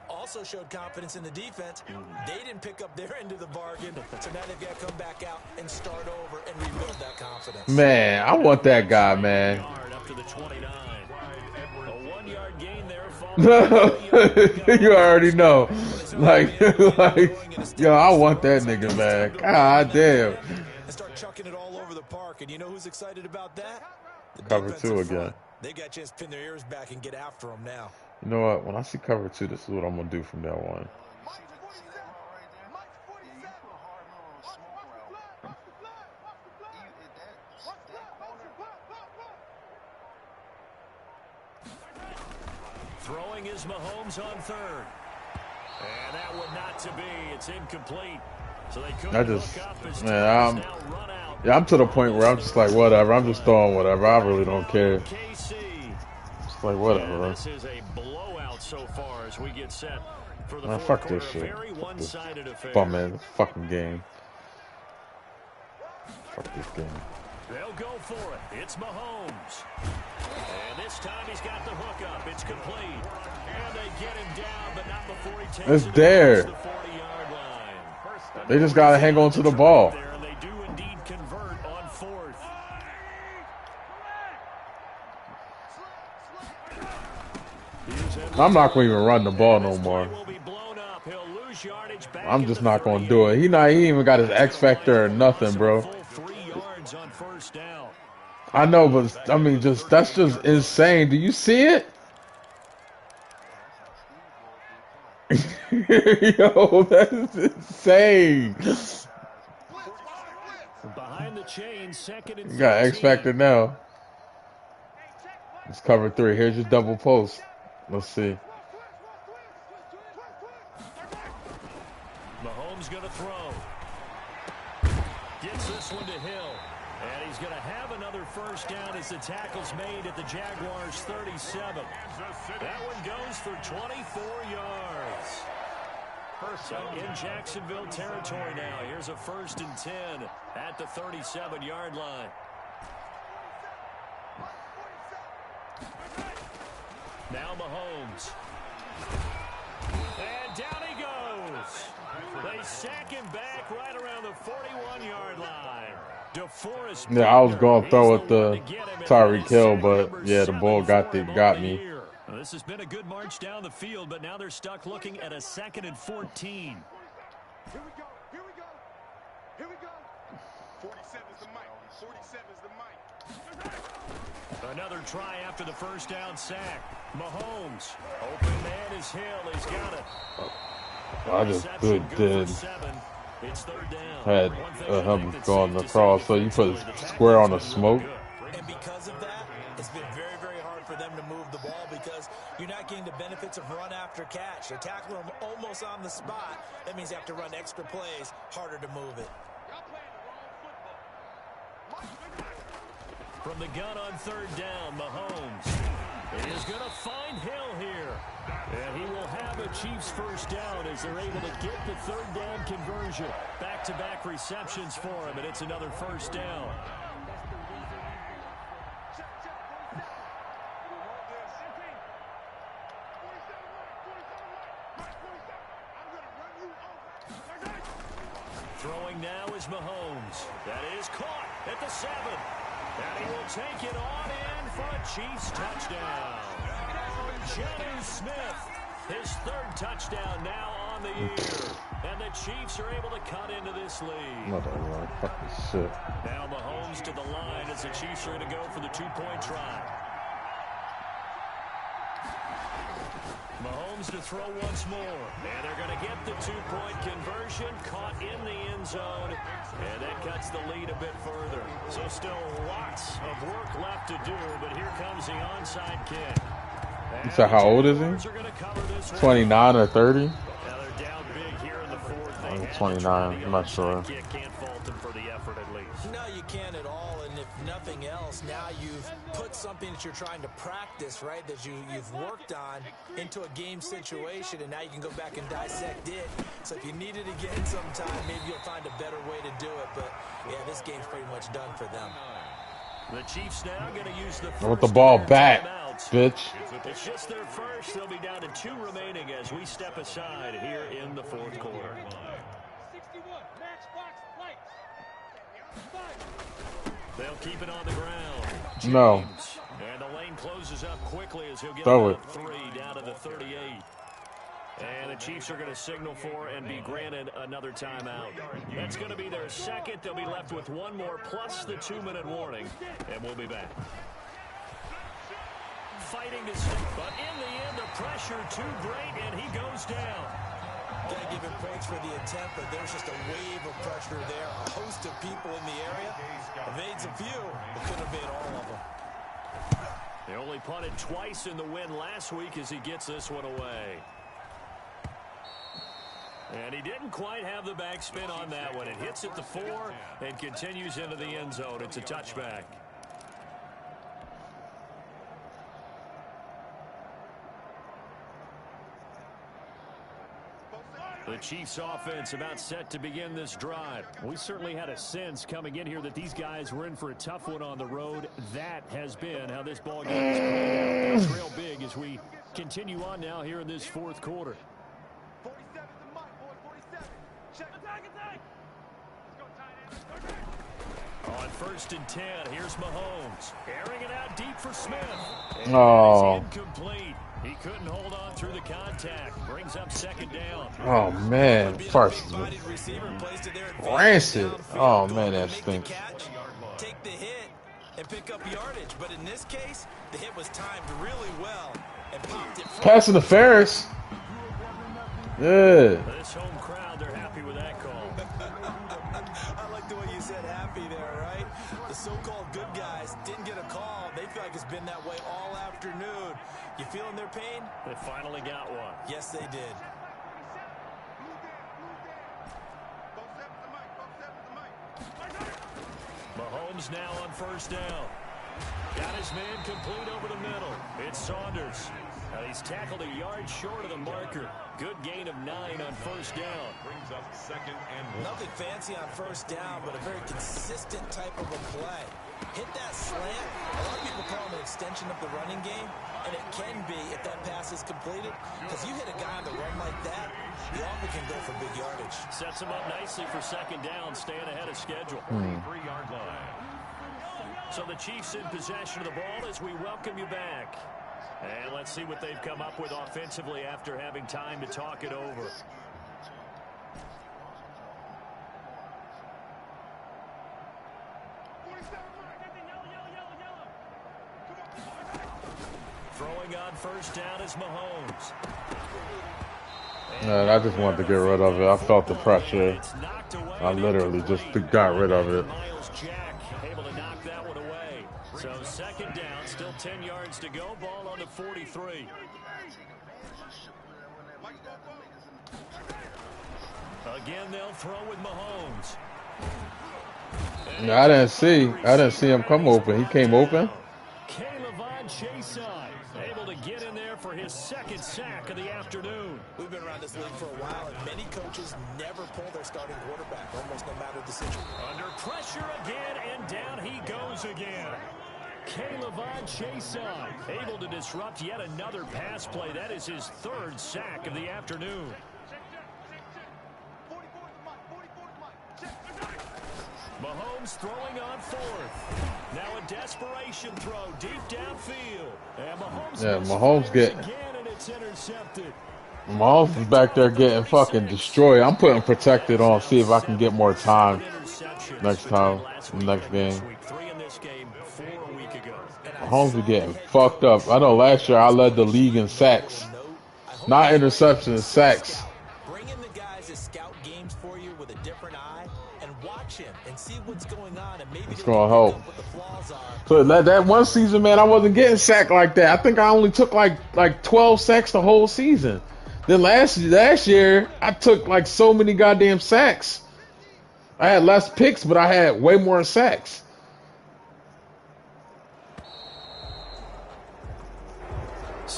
Also showed confidence in the defense. They didn't pick up their end of the bargain, so now they've got to come back out and start over and rebuild that confidence. Man, I want that guy, man. Up to the 29. A 1-yard gain there. You already know. Like, yo, I want that nigga back. God damn. And start chucking it all over the park, and you know who's excited about that? The Cover defensive 2 front. again. They got a chance to pin their ears back and get after them now. You know what? When I see cover 2, this is what I'm gonna do from now on. Throwing is Mahomes on third. And that one not to be. It's incomplete. So they couldn't hook up as man, now run out. Yeah, I'm to the point where I'm just like, whatever. I'm just throwing whatever. I really don't care. Just like, whatever. This is a blowout so far as we get set for the Man, fourth fuck quarter. this shit. Very one-sided affair. Bum ass fucking game. Fuck this game. They'll go for it. It's Mahomes. And this time he's got the hook up. It's complete. And they get him down, but not before he takes It's it there. across the 40-yard line. They just gotta hang on to the ball. There, and they do indeed convert on fourth. I'm not gonna even run the ball no more. I'm just not gonna do it. He ain't even got his X factor or nothing, bro. I know, but I mean, that's just insane. Do you see it? Yo, that's insane. Behind the chain, second and You got X factor now. It's cover 3. Here's your double post. Let's see. Mahomes going to throw. Gets this one to Hill. And he's going to have another first down as the tackle's made at the Jaguars' 37. That one goes for 24 yards. So in Jacksonville territory now. Here's a 1st and 10 at the 37-yard line. Now Mahomes. And down he goes. They sack him back right around the 41-yard line. Yeah, I was going to throw it to Tyreek Hill, but yeah, the ball got me. This has been a good march down the field, but now they're stuck looking at a 2nd and 14. Here we go. Here we go. Here we go. 47's the mic. 47's the mic. Another try after the first down sack. Mahomes. Open man is Hill. He's got it. I just did. It's 3rd down. Had him going across, so you put square on the smoke. And because of that, it's been very, very hard for them to move the ball because you're not getting the benefits of run after catch. They're tackling them almost on the spot. That means you have to run extra plays, harder to move it. From the gun on 3rd down, Mahomes is going to find Hill here. And he will have a Chiefs first down as they're able to get the 3rd down conversion. Back-to-back receptions for him, and it's another first down. Throwing now is Mahomes. That is caught at the 7. And he will take it on in for a Chiefs touchdown. Jonnu Smith, his 3rd touchdown now on the year. And the Chiefs are able to cut into this lead. Mother fucking shit. Now Mahomes to the line as the Chiefs are going to go for the 2-point try. Mahomes to throw once more. And they're going to get the 2-point conversion. Caught in the end zone. And that cuts the lead a bit further. So still lots of work left to do. But here comes the onside kick. So how old is he? 29 or 30? Now they're down big here in the 4th. 29, I'm not sure. Can't fault them for the effort at least. No, you can't at all. And if nothing else, now you've put something that you're trying to practice, right, that you've worked on into a game situation, and now you can go back and dissect it. So if you need it again sometime, maybe you'll find a better way to do it. But, yeah, this game's pretty much done for them. The Chiefs now going to use the I want the ball back, bitch. It's just their first. They'll be down to 2 remaining as we step aside here in the 4th quarter. 61, match box, lights. They'll keep it on the ground. James. No. And the lane closes up quickly as he'll get Throw about 3 down to the 38. And the Chiefs are going to signal for and be granted another timeout. That's going to be their 2nd. They'll be left with 1 more plus the 2-minute warning. And we'll be back. Fighting to stick, but in the end, the pressure too great, and he goes down. Got to give him points for the attempt, but there's just a wave of pressure there. A host of people in the area. Evades a few, but couldn't evade all of them. They only punted twice in the win last week as he gets this one away. And he didn't quite have the backspin on that one. It hits at the 4 and continues into the end zone. It's a touchback. The Chiefs offense about set to begin this drive. We certainly had a sense coming in here that these guys were in for a tough one on the road. That has been how this ball game is played out. They trail big as we continue on now here in this 4th quarter. 47's the mic, boy. 47. Check. Attack. Let's go, tight end. On 1st and 10, here's Mahomes. Airing it out deep for Smith. And Oh. it's incomplete. He couldn't hold on through the contact. Brings up 2nd down. Oh, man. First. Rancid. Oh, man, that stinks. Take the hit and pick up yardage. But in this case, the hit was timed really well and popped it. Pass interference. Yeah. This home crowd, they're happy with that call. I like the way you said happy there, right? The so-called good guys didn't get a call. They feel like it's been that way all afternoon. You feeling their pain? They finally got one. Yes, they did. Mahomes now on 1st down. Got his man complete over the middle. It's Saunders. He's tackled a yard short of the marker. Good gain of 9 on 1st down. Brings up 2nd and 1. Nothing fancy on 1st down, but a very consistent type of a play. Hit that slant. A lot of people call it an extension of the running game, and it can be if that pass is completed. Because you hit a guy on the run like that, the offense can go for big yardage. Sets him up nicely for second down, staying ahead of schedule. 43-yard line. So the Chiefs in possession of the ball as we welcome you back. And let's see what they've come up with offensively after having time to talk it over. Throwing on first down is Mahomes. I just wanted to get rid of it. I felt the pressure. I literally just got rid of it. Miles Jack able to knock that one away. So second down, still 10 yards to go. Ball on the 43. Again, they'll throw with Mahomes. No, I didn't see him come open. He came open. Caleb Chase able to get in there for his second sack of the afternoon. We've been around this league for a while, and many coaches never pull their starting quarterback, almost no matter the situation. Under pressure again, and down he goes again. Caleb Chase able to disrupt yet another pass play. That is his third sack of the afternoon. Mahomes throwing on fourth. Now a desperation throw deep downfield. And Mahomes again, and it's intercepted. Mahomes is back there getting fucking destroyed. I'm putting protected on, see if I can get more time next game. Mahomes be getting fucked up. I know last year I led the league in sacks. Not interceptions, sacks. Bring in the guys that scout games for you with a different eye and watch him and see what's going on, and maybe it's gonna help. So that one season, man, I wasn't getting sacked like that. I think I only took like 12 sacks the whole season. Then last year, I took like so many goddamn sacks. I had less picks, but I had way more sacks.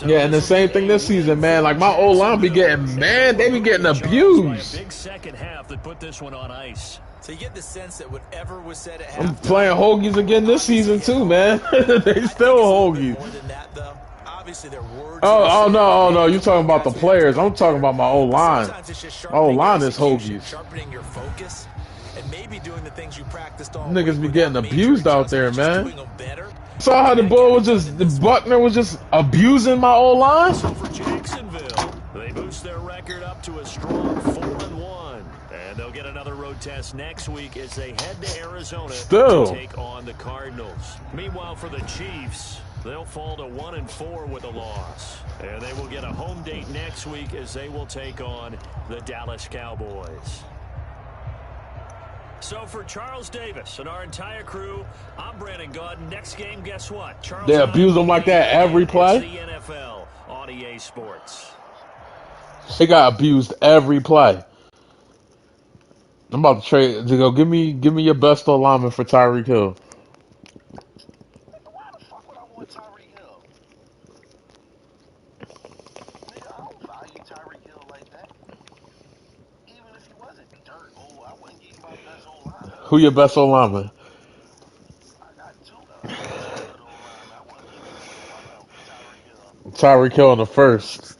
Yeah, and the same thing this season, man. Like my old line be getting, man, they be getting abused. Big second half that put this one on ice. So you get the sense that whatever was said at I'm playing hoagies again this season too, man. They still hoagies. Oh no, you talking about the players? I'm talking about my old line. My old line is hoagies. Sharpening your focus and maybe doing the things you practiced all niggas be getting abused out there, man. Saw how the boy was just Buckner was just abusing my old line. So for Jacksonville, they boost their record up to a strong 4-1, and they'll get another road test next week as they head to Arizona to take on the Cardinals. Meanwhile, for the Chiefs, they'll fall to 1-4 with a loss, and they will get a home date next week as they will take on the Dallas Cowboys. So for Charles Davis and our entire crew, I'm Brandon Gaudin. Next game, guess what? Charles they abuse them like that every play. The NFL on EA Sports. They got abused every play. I'm about to trade to go. Give me your best lineman for Tyreek Hill. Why the fuck would I want Tyreek Hill? Nigga, I don't value Tyreek Hill like that. Even if he wasn't dirt old, I wouldn't give him my best old lineman. Who your best lineman? I got two good old linemen. I wouldn't give one of them for Tyreek Hill. Tyreek Hill in the first.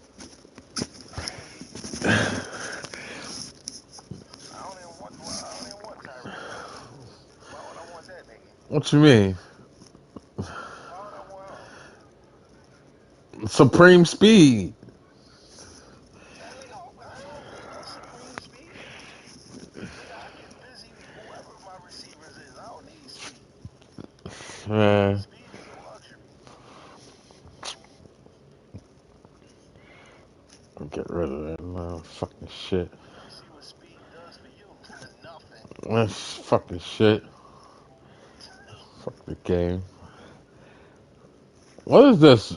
I don't even want Tyreek Hill. Why would I want that nigga? What you mean? Why would I want him? Supreme speed. That nigga, I don't need supreme speed. Nigga, I get busy whoever my receivers is. I don't need speed. Man. Speed is a luxury. Get rid of that fucking shit. See what speed does for you? Nothing. That's fucking shit. Fuck the game. What is this?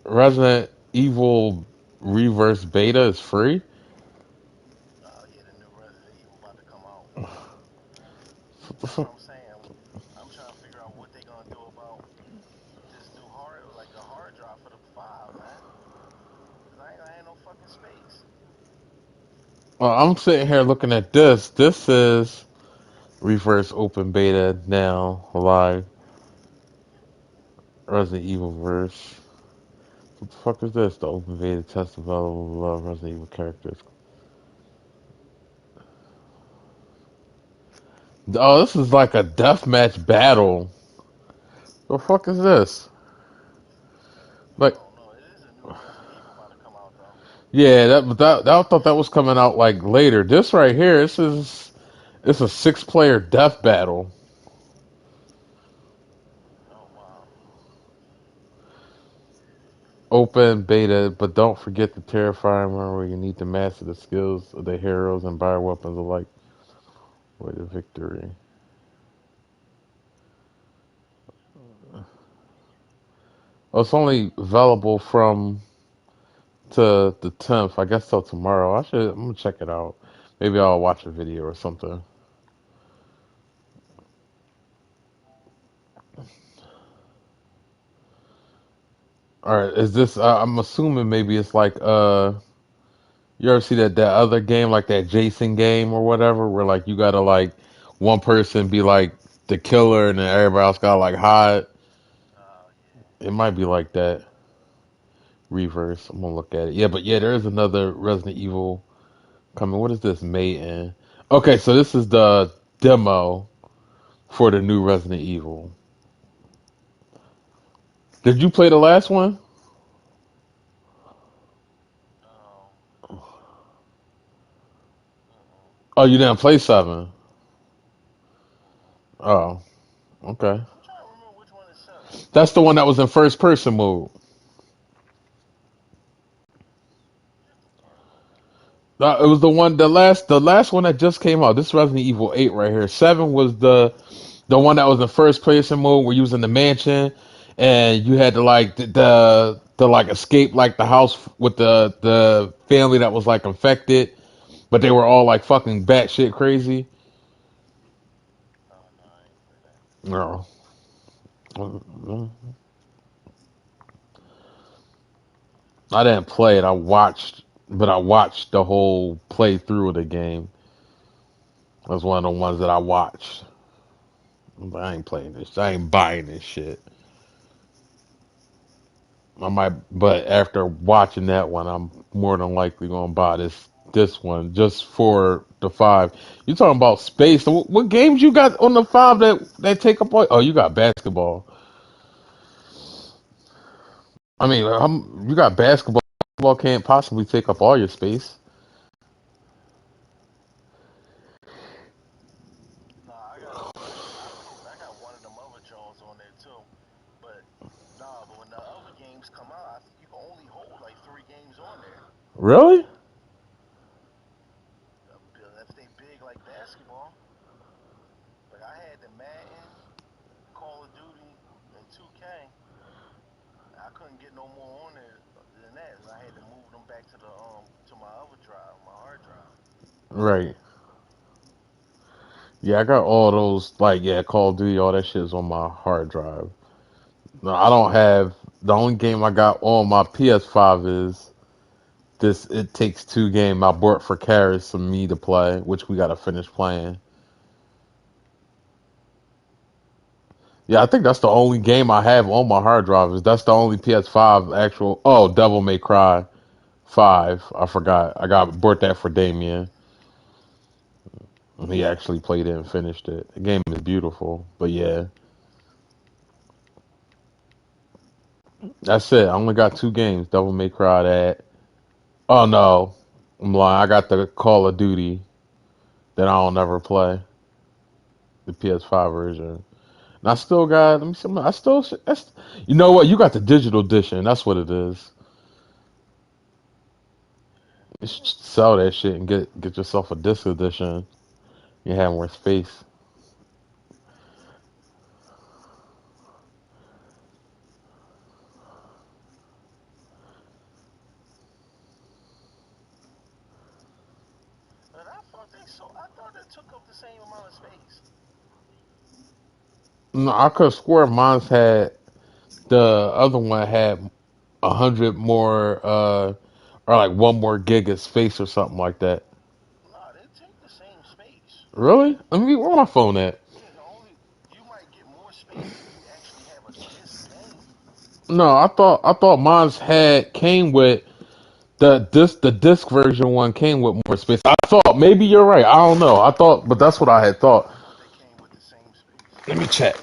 Resident Evil Reverse Beta is free? Yeah, the new Resident Evil about to come out. What the That's fuck? what I'm saying. I'm trying to figure out what they're gonna do about this new hard drive for the 5, man. Cause I ain't gonna have no fucking space. Well, I'm sitting here looking at this. This is Reverse Open Beta now live. Resident Evil Verse. What the fuck is this? The open beta test available below Resident Evil characters. Oh, this is like a deathmatch battle. The fuck is this? I Like, don't know. It is a new Resident Evil about to come out though. yeah, I thought that was coming out like later. This right here, it's a 6-player death battle. Oh wow. Open beta, but don't forget the terrifying one where you need to master the skills of the heroes and bioweapons alike for the victory. Oh, it's only available from to the 10th. I guess till tomorrow. I'm gonna check it out. Maybe I'll watch a video or something. All right, is this? I'm assuming maybe it's like you ever see that other game like that Jason game or whatever, where like you gotta like one person be like the killer and then everybody else gotta like hide. Yeah. It might be like that. Reverse. I'm gonna look at it. Yeah, but yeah, there is another Resident Evil coming. What is this? Maiden. Okay, so this is the demo for the new Resident Evil. Did you play the last one? Um. Mm-mm. Oh, you didn't play 7. Mm-mm. Oh, okay. I'm trying to remember which one is seven. That's the one that was in first person mode. It was the last one that just came out. This is Resident Evil 8 right here. 7 was the one that was in first person mode where you was in the mansion and you had to like the like escape like the house with the family that was like infected, but they were all like fucking batshit crazy. Oh no, I ain't play that. No. I didn't play it. I watched the whole playthrough of the game. That was one of the ones that I watched. But I ain't playing this. I ain't buying this shit. I might, but after watching that one, I'm more than likely gonna buy this one just for the 5. You talking about space? So what games you got on the 5 that take up all? Oh, you got basketball. I mean, you got basketball. Basketball can't possibly take up all your space. Nah, I got one of them other Jones on there too. But nah, but when the other games come out, you can only hold like 3 games on there. Really? If they big like basketball, like I had the Madden, Call of Duty, and 2K. I couldn't get no more on there than that. And I had to move them back to my other drive, my hard drive. Right. Yeah, I got all those. Like, yeah, Call of Duty, all that shit is on my hard drive. No, I don't have. The only game I got on my PS5 is this It Takes Two game I bought for Karis and me to play, which we gotta finish playing. Yeah, I think that's the only game I have on my hard drive. Is that's the only PS5 actual? Oh, Devil May Cry 5. I forgot. I got bought that for Damien. He actually played it and finished it. The game is beautiful, but yeah, that's it. I only got 2 games. Devil May Cry that. Oh no, I'm lying. I got the Call of Duty that I don't ever play, the PS5 version. And I still got. Let me see. I still. That's, you know what? You got the digital edition. That's what it is. You should sell that shit and get yourself a disc edition. You have more space. But I thought they took up the same amount of space. No, I could swear mine's had the other one had 100 more, or like 1 more gig of space or something like that. Nah, they take the same space. Really? Let me where my phone at? Yeah, the only you might get more space if you actually have a disc game. No, I thought mine's had came with the disc version one came with more space. I thought maybe you're right. I don't know. I thought, but that's what I had thought. They Let me check.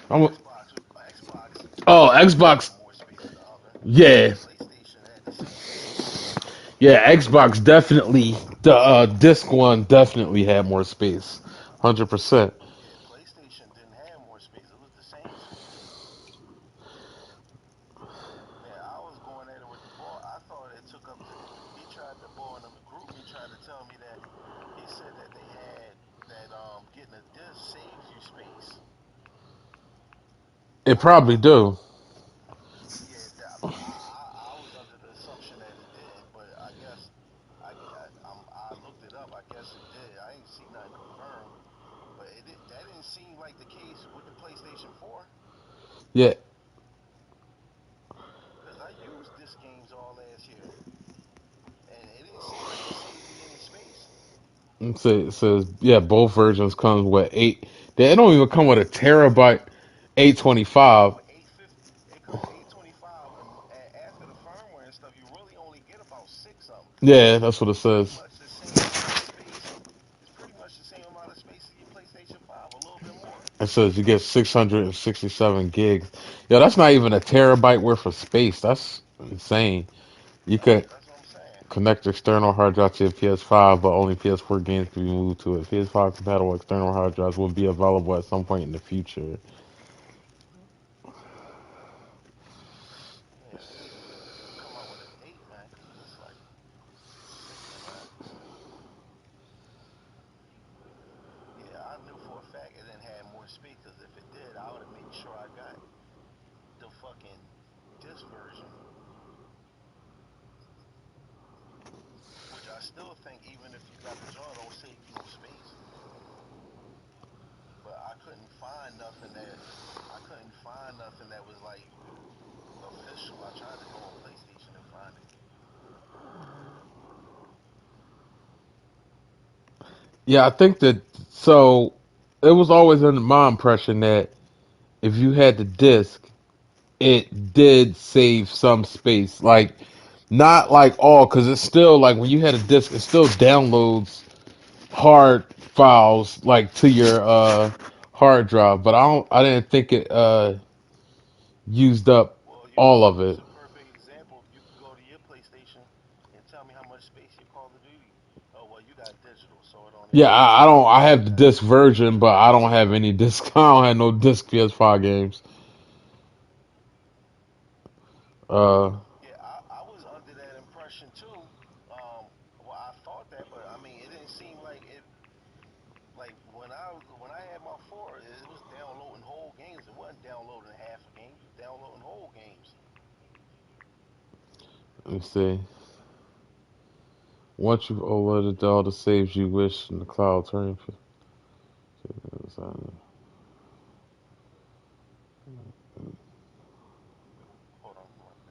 I'm, Xbox oh, did Xbox. have more space than the other. Yeah, PlayStation had the same space. yeah. Xbox definitely. The disc one definitely had more space. 100%. Yeah, PlayStation didn't have more space. It was the same space. Man, I was going at it with the ball. I thought it took up the. He tried the ball in the group. He tried to tell me that he said that they had that getting a disc saves you space. It probably do. Yeah, I was under the assumption that it did, but I guess I looked it up. I guess it did. I ain't see nothing confirmed, but that didn't seem like the case with the PlayStation 4 Yeah. because I used disc games all last year, and it didn't seem like it saved me any space. It says yeah, both versions comes with eight. They don't even come with a terabyte. Yeah, it come 825. with 850. It come with 825, and after the firmware and stuff, you really only get about six of them. Yeah, that's what it It's pretty says. much the same amount of space. It's pretty much the same amount of space as your PlayStation 5, a little bit more. It says you get 667 gigs. Yeah, that's not even a terabyte worth of space. That's insane. You could That's what I'm saying. connect external hard drive to your PS5, but only PS4 games can be moved to it. PS5 compatible external hard drives will be available at some point in the future. Yeah, I need to come out with a date, man, because it's like ridiculous, man. Yeah, I knew for a fact it didn't have more space, because if it did, I would have made sure I got the fucking disc version, which I still think even if you got the joint, don't save you no space. But I couldn't find nothing that was like official. I tried to go on PlayStation and find it. Yeah, I think that so it was always under my impression that if you had the disc, it did save some space. Like not like all, because it's still like when you had a disc, it still downloads hard files like to your hard drive. But I didn't think it used up Well, all of use it. a perfect example. You could go to your PlayStation and tell me how much space your Call of Duty. Oh well, you got digital, so it only Yeah, lasts I don't. I so have the fast. disc version, but I don't have any disc. I don't have no disc PS5 games. Uh, Yeah, I was under that impression too. Well, I thought that, but I mean, it didn't seem like it. Like when I had my four, it was downloading whole games. It wasn't downloading half a game. It was downloading whole games. let me see. Once you've uploaded all the saves you wish in the cloud, turn. Hold on, hold on.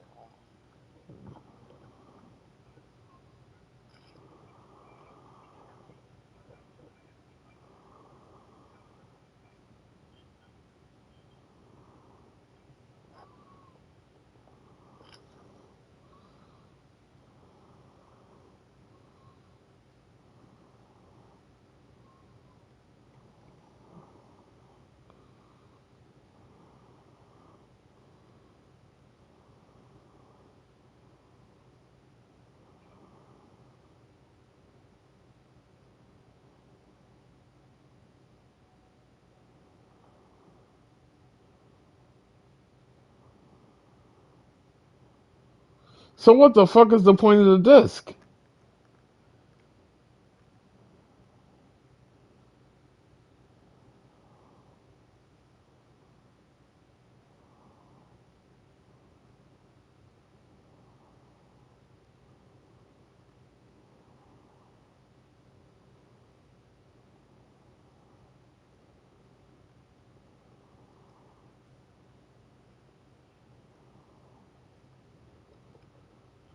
So what the fuck is the point of the disc?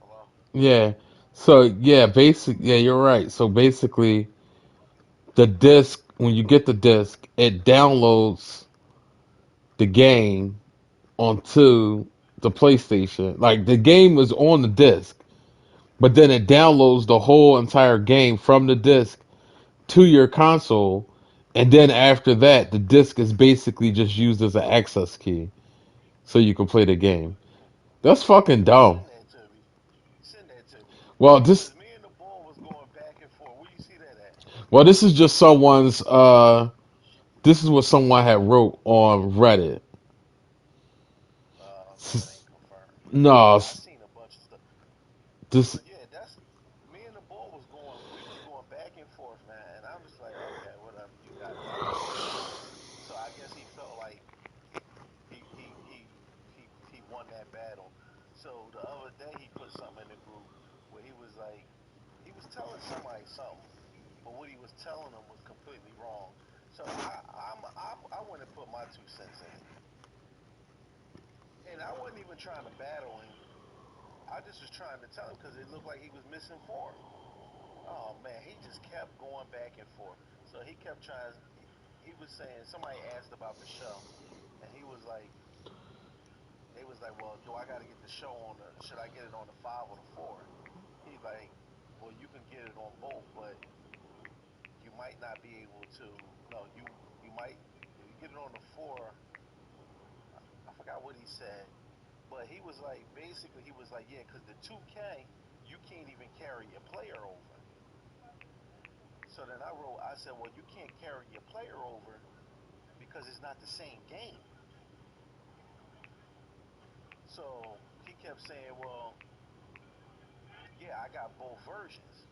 Hello. Yeah. So yeah, basic. Yeah, you're right. So basically, the disc when you get the disc, it downloads the game onto the PlayStation. Like the game is on the disc, but then it downloads the whole entire game from the disc to your console, And then after that, the disc is basically just used as an access key, so you can play the game. That's fucking dumb. Send that to me. Send that to me. Well, this Because me and the ball was going back and forth. Where you see that at? well, this is just someone's. This is what someone had wrote on Reddit. So it ain't confirmed. No, I seen a bunch of stuff. this. But yeah, that's me and the ball was going. We was going back and forth, man. And I'm just like, okay, whatever. You got it. I got it. So I guess he felt like he he he he won that battle. So the other day he put something in the group where he was like, he was telling somebody something, but what he was telling them was completely wrong. So I went and put my 2 cents in it, and I wasn't even trying to battle him. I just was trying to tell him because it looked like he was misinformed. Oh man, he just kept going back and forth. So he kept trying. He was saying somebody asked about the show, and he was like, they was like, well, do I got to get the show on the? Should I get it on the 5 or the 4? He's like, well, you can get it on both, but you might not be able to. No, you might if you get it on the 4. I forgot what he said, but he was like, basically, he was like, yeah, because the 2K, you can't even carry your player over. So then I said, well, you can't carry your player over because it's not the same game. So he kept saying, well, yeah, I got both versions.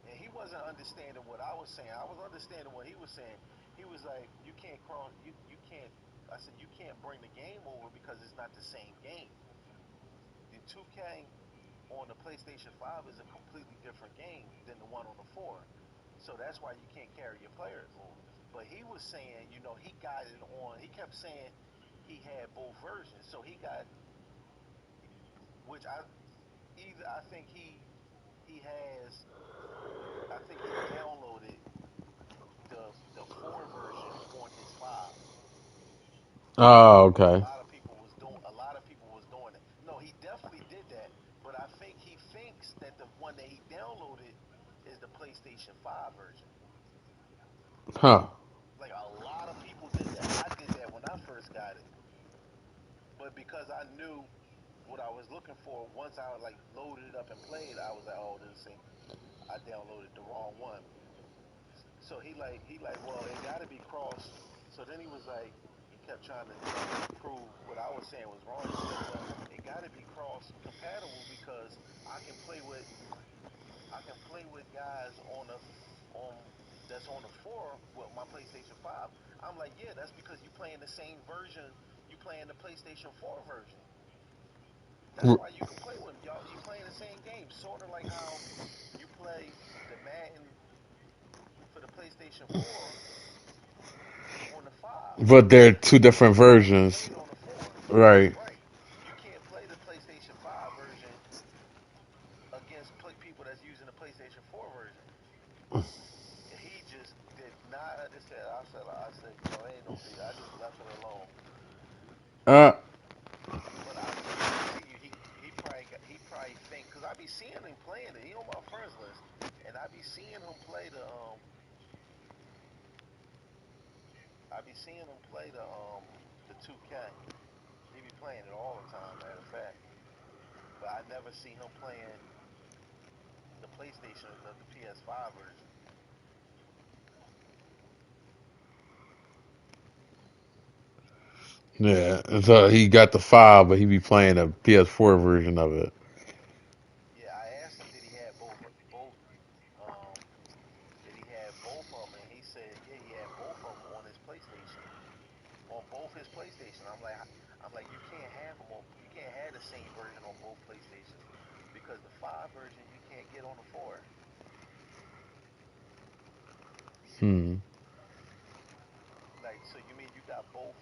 And he wasn't understanding what I was saying. I was understanding what he was saying. He was like, "You can't cross. You can't." I said, "You can't bring the game over because it's not the same game. The 2K on the PlayStation 5 is a completely different game than the one on the 4. So that's why you can't carry your players over." But he was saying, he got it on. He kept saying he had both versions. So he got, which I think he has. I think he downloaded the 4 version on his 5. Oh, Like okay. a lot of people was doing it. No, he definitely did that, but I think he thinks that the one that he downloaded is the PlayStation 5 version. Huh. Like a lot of people did that. I did that when I first got it, but because I knew what I was looking for, once I like loaded it up and played, I was like, oh, this ain't. I downloaded the wrong one. So he like, well, it got to be crossed. So then he was like, he kept trying to prove what I was saying was wrong. He said, well, it got to be cross compatible because I can play with I can play with guys on that's on the 4 with my PlayStation 5. I'm like, yeah, that's because you playing the same version. You playing the PlayStation 4 version. That's R- why you can play with them. Y'all, you playing the same game, sort of like how you play the Madden for the PlayStation 4 on the 5. But they're two different But you can't play versions, it on the 4. right? Right. You can't play the PlayStation 5 version against people that's using the PlayStation 4 version. He just did not understand. I said, it ain't no big. I just left it alone. Uh, But I guarantee you, he probably think because I be seeing him playing it. He on my friends list, and I be seeing him play the 2K. He be playing it all the time. Matter of fact, but I never see him playing the PlayStation, the PS5 version. yeah. So he got the 5, but he be playing a PS4 version of it. Yeah, I asked him, did he have um did he have both of them, and he said, yeah, he had both of them on his PlayStation, on both his PlayStation. I'm like, you can't have them on, you can't have the same version on both PlayStations because the 5 version you can't get on the 4. Hmm. Like, so you mean you got both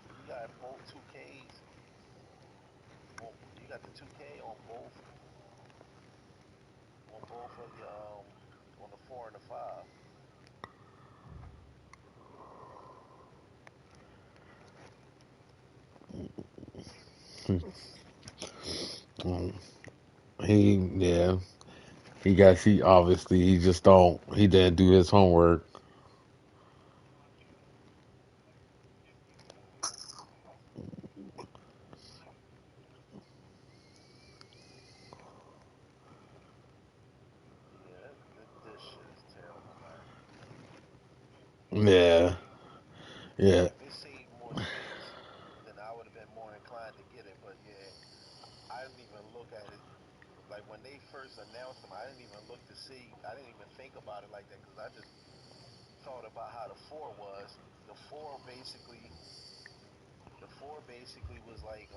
2Ks you got the 2K on both of your on the 4 and the 5. Um, yeah. He obviously he just don't he didn't do his homework. Yeah. Yeah. If it saved more space, then I would have been more inclined to get it. But yeah, I didn't even look at it. Like when they first announced them, I didn't even look to see. I didn't even think about it like that because I just thought about how the four was. The four basically, the four basically was like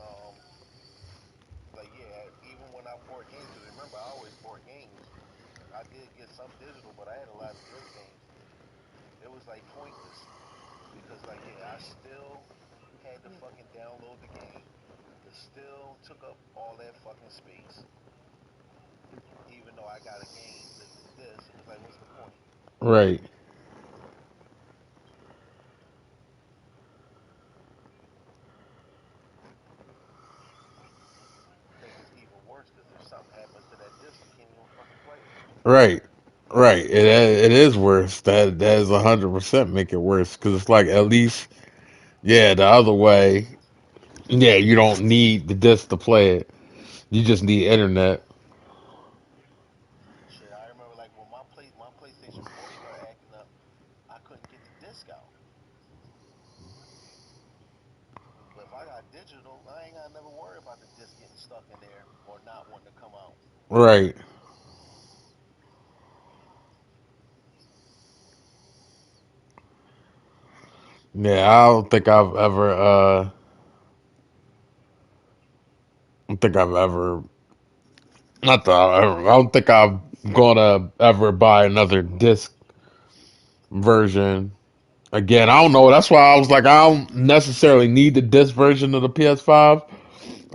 yeah. Even when I bought games, because remember I always bought games. I did get some digital, but I had a lot of disc games. It was like pointless because like yeah, I still had to fucking download the game. It still took up all that fucking space. Even though I got a game, the disc, it was like, what's the point? Right. I think it's even worse because if something happens to that disc, you can't even fucking play it. Right. Right. It is worse. That is 100% make it worse because it's like at least yeah the other way yeah you don't need the disc to play it. You just need internet. Shit, I remember like when my PlayStation 4 started acting up, I couldn't get the disc out. But if I got digital, I ain't gotta never worry about the disc getting stuck in there or not wanting to come out. Right. Yeah. I don't think I've ever. I don't think I've ever. Not that I ever. I don't think I'm gonna ever buy another disc version again. I don't know. That's why I was like, I don't necessarily need the disc version of the PS5.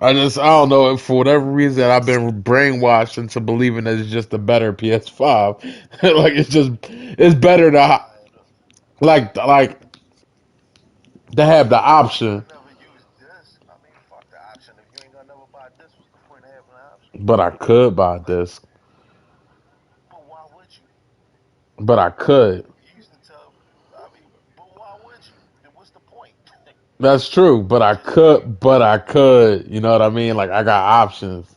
I don't know. For whatever reason, I've been brainwashed into believing that it's just a better PS5. Like it's better to Nah, like to have the if you ain't option. gonna never use disc, I mean, fuck the option. If you ain't gonna never buy disc, what's the point of having an option? But I could buy disc. But why would you? But I could. You used to tell, I mean, but why would you? Then what's the point? That's true. But I Just like could. But I could. You know what I mean? Like I got options.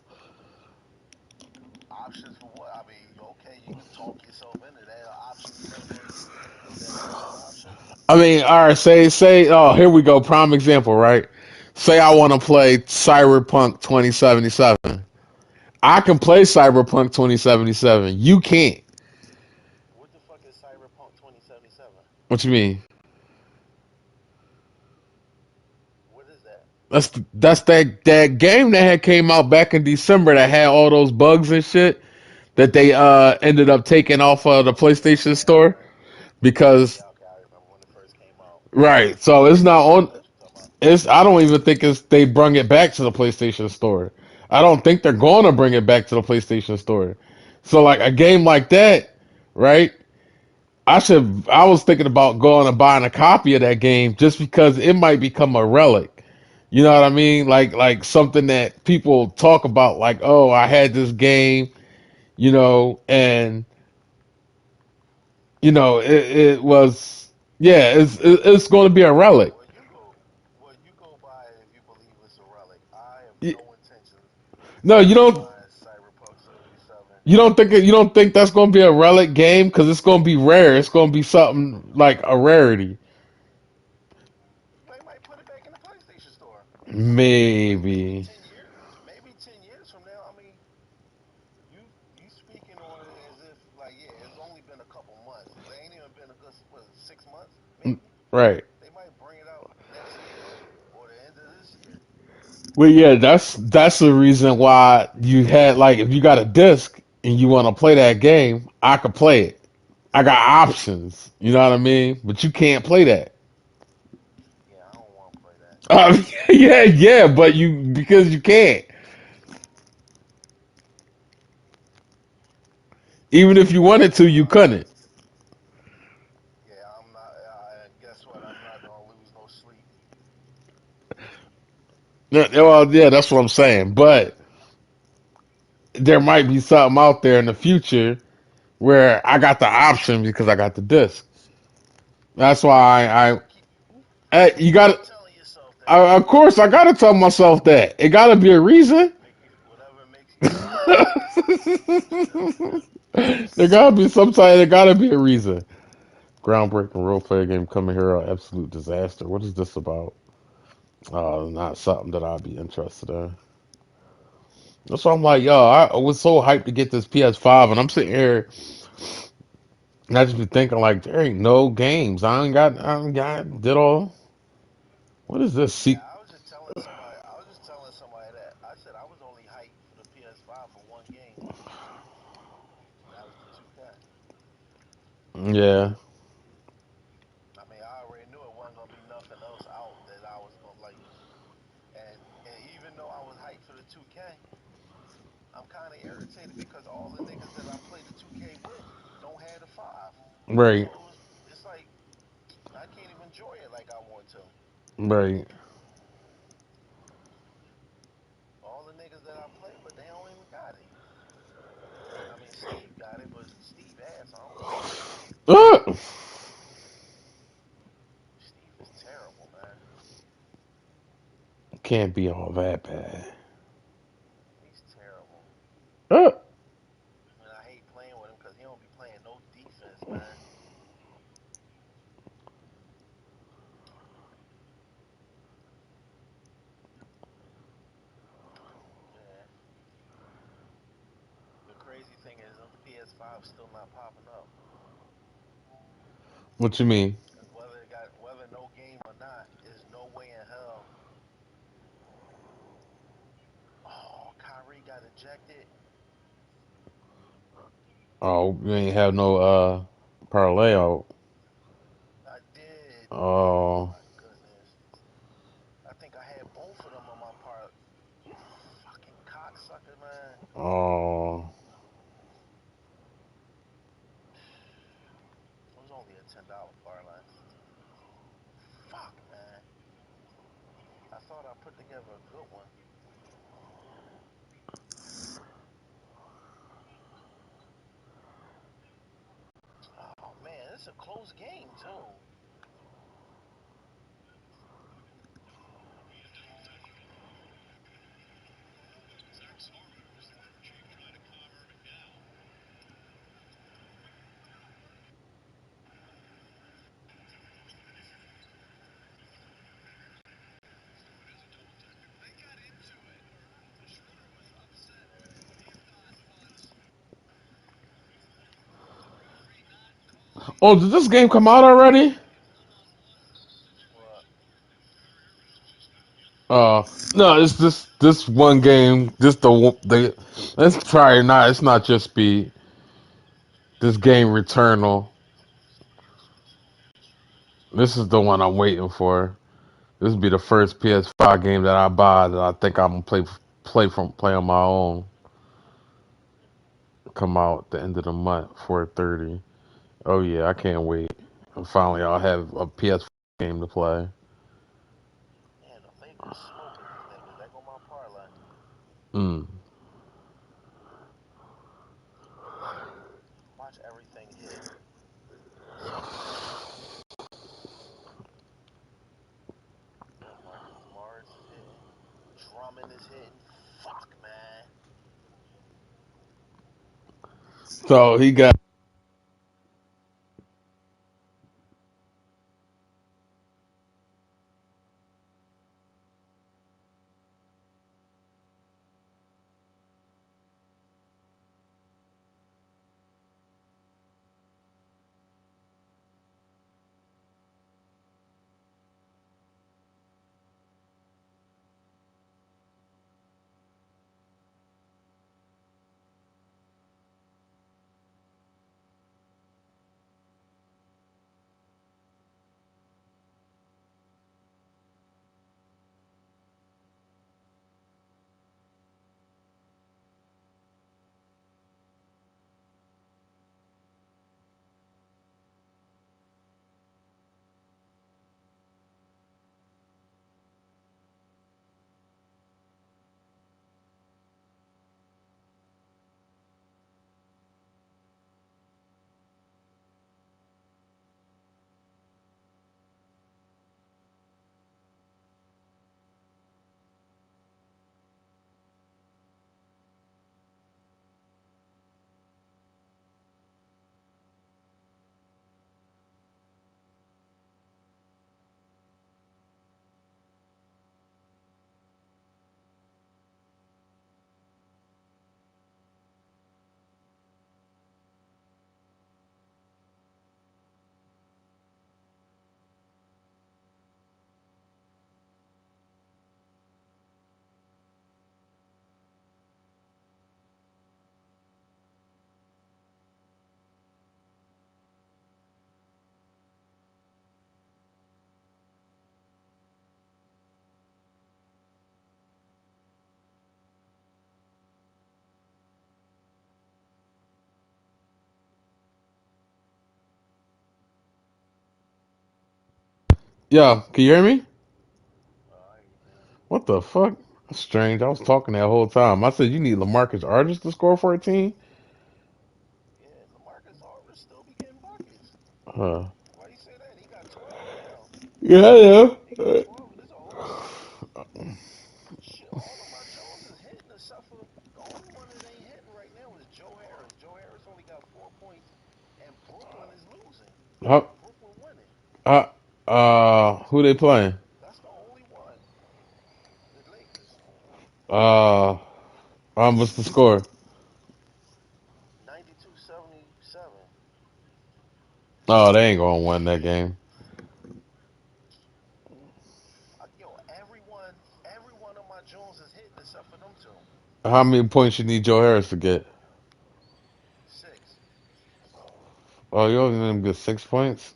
options for what? I mean, okay, you could talk yourself into that. Options you never gonna use. Is that really an option? I mean, all right. Say. Oh, here we go. Prime example, right? Say I want to play Cyberpunk 2077. I can play Cyberpunk 2077. You can't. What the fuck is Cyberpunk 2077? What you mean? What is that? That's that game that had came out back in December that had all those bugs and shit that they ended up taking off of the PlayStation Yeah, Store because yeah, okay. I remember when it first came out. right. So it's not Yeah, I on. know what you're talking about. It's I don't even think it's they brung it back to the PlayStation Store. I don't think they're going to bring it back to the PlayStation Store. So like a game like that, right? I was thinking about going and buying a copy of that game just because it might become a relic. You know what I mean? Like something that people talk about like, "Oh, I had this game, and it was yeah, it's going to be a relic." Well, you go buy it if you believe it's a relic. I have Y- no intentions No, of buying Cyberpunk 77. you don't think that's going to be a relic game cuz it's going to be rare. It's going to be something like a rarity. They might put it back in the PlayStation Store. Maybe Maybe. 10 years. Maybe 10 years from now. I mean, you speaking on it as if like yeah, it's only been a couple months. It ain't even been a good what, 6 months maybe. Right. They might bring it out next year or the end of this year. Well, yeah, that's the reason why you had like if you got a disc and you want to play that game, I could play it. I got options, you know what I mean? But you can't play that. Yeah, I don't want to play that. Yeah, yeah, but you because you can't. Even if you wanted to, you Uh, couldn't. yeah, I'm not. Guess what? I'm not gonna lose no sleep. Yeah, well, yeah, that's what I'm saying. But there might be something out there in the future where I got the option because I got the disc. That's why You gotta keep. you You got keep to. telling yourself that. Of course, I gotta tell myself that it gotta be a reason. Make you whatever makes you feel better. There gotta be some time. There gotta be a reason. Groundbreaking role play game coming here, an absolute disaster. What is this about? Not something that I'd be interested in. That's why I'm like, yo, I was so hyped to get this PS5, and I'm sitting here and I just be thinking like, there ain't no games. I ain't got, did all. What is this? Yeah, See, I was just telling somebody. I was just telling somebody that I said I was only hyped for the PS5 for one game. And that was the 2K. yeah, I mean, I already knew it wasn't gonna be nothing else out that I was gonna like. And even though I was hyped for the 2K, I'm kind of irritated because all the niggas that I play the 2K with don't have the five. So right, it's like I can't even enjoy it like I want to. right. All the niggas that I play with, they don't even got it. I mean, Steve got it, but Steve ass. I don't play with him. Ugh. Steve is terrible, man. Can't be all that bad. He's terrible. Ugh. And I hate playing with him because he don't be playing no defense, man. Yeah. The crazy thing is, them PS5 still not popping up. What you mean? Cause whether no game or not, there's no way in hell. Oh, Kyrie got ejected. Oh, you ain't have no parlay out. I did. Oh Oh, my goodness. I think I had both of them on my part. Fucking cocksucker, man. oh. It was only a $10 parlay. Fuck, man. I thought I put together a good one. Oh man, it's a close game too. Oh, did this game come out already? What? Uh, no, it's this one game. This the let's try it. Not it's not just be this game Returnal. This is the one I'm waiting for. This will be the first PS5 game that I buy that I think I'm gonna play on my own. Come out at the end of the month, 4/30. Oh yeah, I can't wait. And finally, I'll have a PS5 game to play. Man, the Lakers smoking these niggas. That go my parlay. Mm. Watch everything hit. Except Brown. Yep, Marcus Morris is hitting. Drummond is hitting. Fuck, man. So he got. Yeah, can you hear me? Alright, man. What the fuck? That's strange. I was talking that whole time. I said you need LaMarcus Aldridge to score 14. Yeah, LaMarcus Aldridge still be getting buckets. Uh, Why you say that? He got 12 now. yeah, He got yeah. 12. This is a whole season. Shit, all of my Jones is hitting except for the only one that ain't hitting right now is Joe Harris. Joe Harris only got 4 points, and Brooklyn is losing. How, Brooklyn winning. who they playing? That's the only one. The Lakers. Uh, what's the score? 92-77. Oh, they ain't gonna win that game. Yo, every one of my Jones is hitting except for them two. How many points you need Joe Harris to get? 6. Oh, you only need him to get 6 points?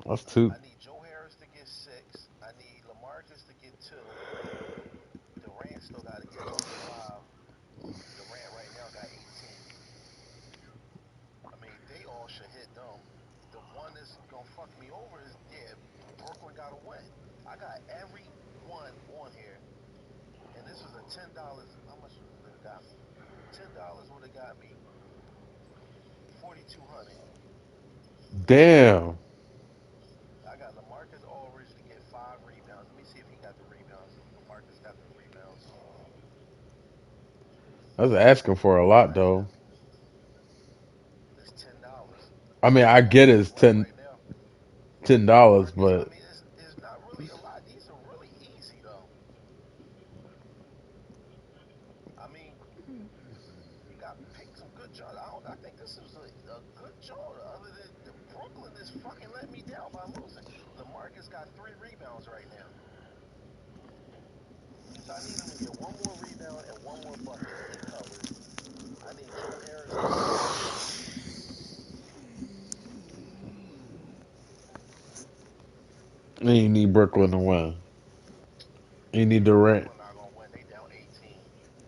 That's two. I need Joe Harris to get 6. I need LaMarcus to get 2. Durant still got to get 25. Durant right now got 18. I mean, they all should hit them. The one that's gonna fuck me over is Brooklyn got to win. I got every one on here, and this was a $10. How much would it got me? $10 would have got me 4,200. Damn. I got LaMarcus Aldridge to get 5 rebounds. Let me see if he got the rebounds. If LaMarcus got the rebounds, That's asking for a lot, nah, he though. not. It's $10. I mean, He I the get only one it's winning ten right now. ten dollars, LaMarcus, I but mean, it's not really a lot. These are really easy though. I mean, you got picked some good jobs. I think this was a good job. Other than the Brooklyn is fucking letting me down by losing. LaMarcus got 3 rebounds right now, so I need him to get one more rebound and one more bucket. He covered. I need Joe Harris to get 6. then you need Brooklyn to win. You need Yeah, Durant Brooklyn not gonna win. They down 18.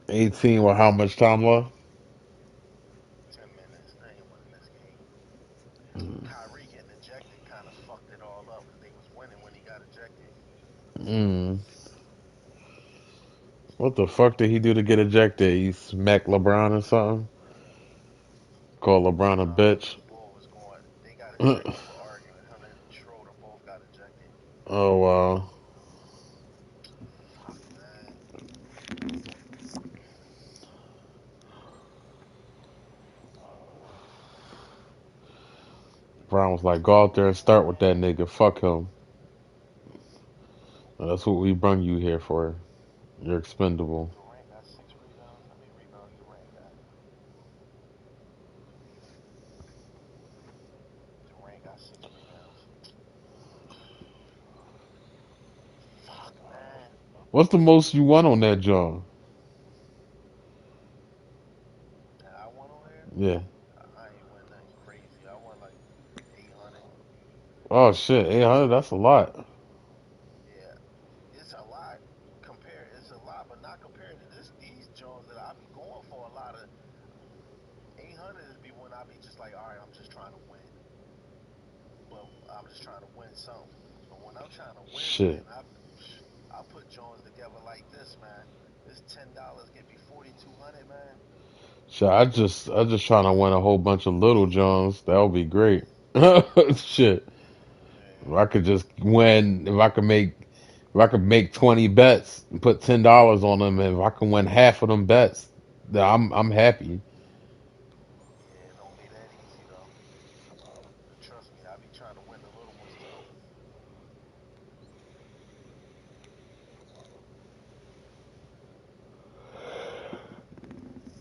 18 with how much time left? 10 minutes. They ain't winning this game. Kyrie getting ejected kind of fucked it all up because they was winning when he got ejected. Mm. What the fuck did he do to get ejected? He smacked LeBron or something? Called LeBron a bitch? The ball was going. They got ejected for arguing. Him and Schroeder both got ejected. Oh, wow. Fuck, man. Brown was like, go out there and start with that nigga. Fuck him. That's what we brung you here for. You're expendable. Durant got 6 rebounds. How many rebounds Durant got? Durant got 6 rebounds. Fuck, man. What's the most you won on that job? And I won on here. Yeah. I ain't win nothing crazy. I won like 800. Oh shit, 800. That's a lot. Yeah, it's a lot. It's a lot, but not compared to these Jones that I be going for a lot of. 800 is be when I be just like, all right, I'm just trying to win, but I'm just trying to win something. But when I'm trying to win, Shit. I put Jones together like this, man. This $10 get me 4,200, man. Shit. I just trying to win a whole bunch of little Jones. That would be great. Shit. If Yeah, I could just win, if I could make 20 bets and put $10 on them, and if I can win half of them bets, then I'm happy. yeah, it don't be that easy though. Trust me, I be trying to win the little ones too.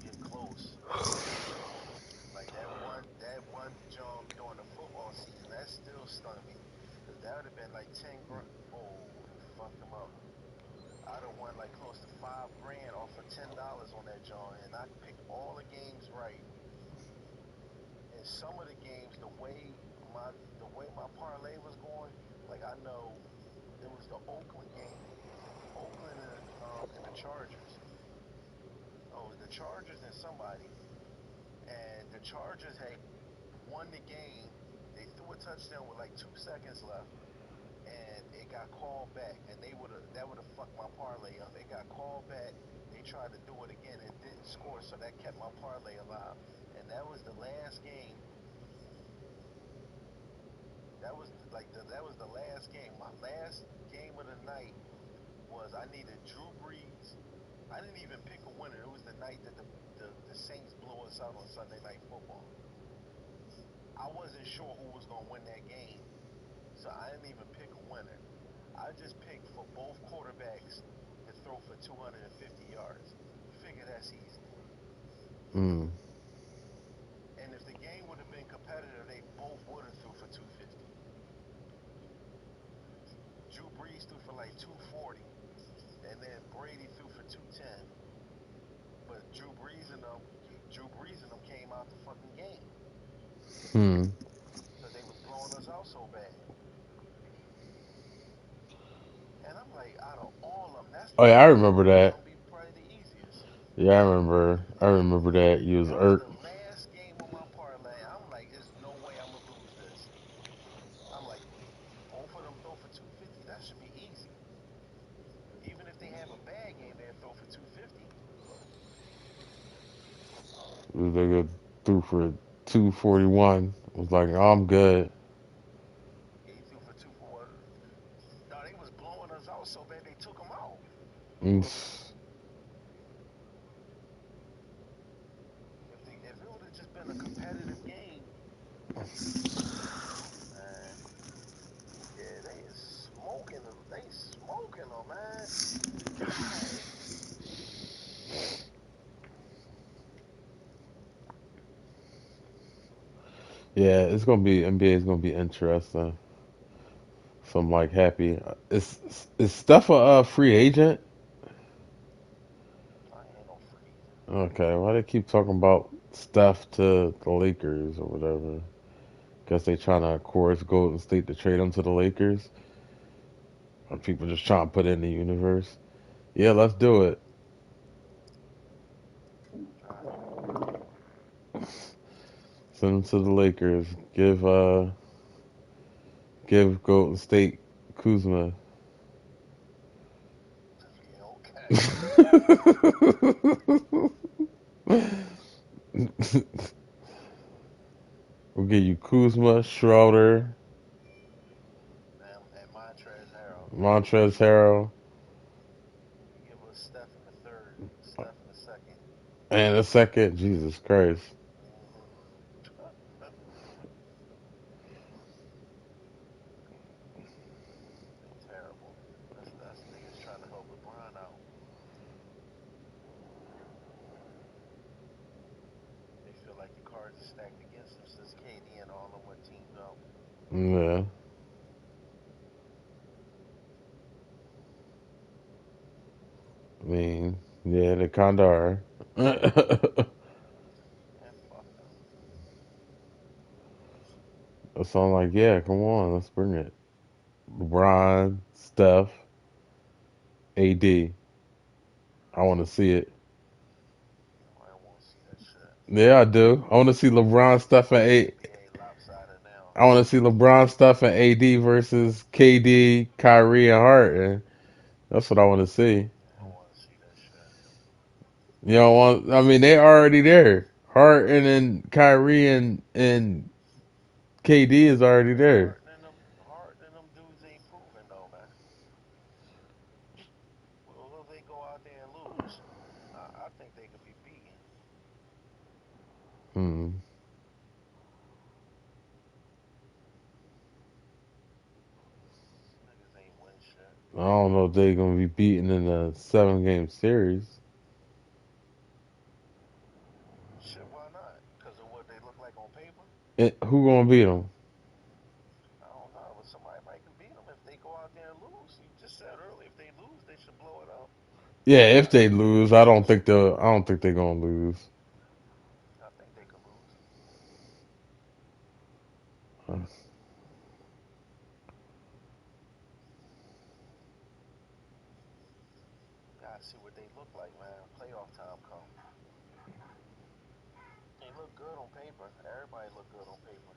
Get close. Like that one jump during the football season, that still stung me. Cause that would have been like 10 grand. Oh, it fucked him up. I'd have won like close to 5 grand off of $10 on that joint, and I picked all the games right. And some of the games, the way my parlay was going, like I know it was the Oakland game, Oakland and the Chargers. Oh, the Chargers and somebody, and the Chargers had won the game. They threw a touchdown with like 2 seconds left, and it got called back, and that would have fucked my parlay up. It got called back. They tried to do it again and didn't score, so that kept my parlay alive. And that was the last game. That was the last game. My last game of the night was I needed Drew Brees. I didn't even pick a winner. It was the night that the Saints blew us out on Sunday Night Football. I wasn't sure who was gonna win that game, so I didn't even pick a winner. I just picked for both quarterbacks to throw for 250 yards. Figure that's easy. Mm. And if the game would have been competitive, they both would have threw for 250. Drew Brees threw for like 240, and then Brady threw for 210. But Drew Brees and them came out the fucking game Hmm. because they was blowing us out so bad. And I'm like, out of all of them, Oh yeah, I that remember was that. gonna be probably the easiest. Yeah, I remember. I remember that. You was That was irked. the last game on my parlay. I'm like, there's no way I'm gonna lose this. I'm like, both of them throw for 250. That should be easy. Even if they have a bad game, they'll throw for 250. This nigga threw for 241. Was like, oh, I'm good. He threw for 240. No, they was blowing us out so bad they took him out. Mm. If it would have just been a competitive game, man, yeah, they is smoking them. They smoking them, man. God, Yeah, it's gonna be NBA is gonna be interesting. So I'm like happy. Is Steph a free agent? I ain't no free agent. Okay, why they keep talking about Steph to the Lakers or whatever? Guess they trying to, of course, Golden State to trade him to the Lakers. Or people just trying to put it in the universe. Yeah, let's do it. Try to. Send him to the Lakers. Give Golden State Kuzma. Yeah, okay. We'll give you Kuzma, Schroeder, And Montrezl Harrell. Montrezl Harrell, You give us Steph in the third, Steph in the second. and a second. Jesus Christ. Mm-hmm. They terrible. That's niggas trying to help LeBron out. They feel like the cards are stacked against them since KD and all them went teamed up. Yeah, I mean, yeah, they kinda are. Man, fuck them. So I'm like, yeah, come on, let's bring it. LeBron, Steph, AD. I want to see it. I don't want to see that shit. Yeah, I do. I want to see LeBron, Steph, and A. NBA lopsided now. I want to see LeBron, Steph, and AD versus KD, Kyrie, and Harden. That's what I want to see. I don't want to see that shit. You know, I mean, they already there. Harden and Kyrie and KD is already Man, there. Harden and them dudes ain't proven though, man. Well, if they go out there and lose, I think they could be beaten. Hmm. Niggas ain't win shit. I don't know if they're gonna be beaten in a 7 game series. Shit, why not? Because of what they look like on paper? Who gonna beat them? I don't know, but somebody might can beat them if they go out there and lose. You just said earlier, if they lose, they should blow it up. Yeah, if they lose, I don't think they'll. I don't think they're gonna lose. I think they could lose. Gotta see what they look like, man. Playoff time come. They look good on paper. Everybody look good on paper.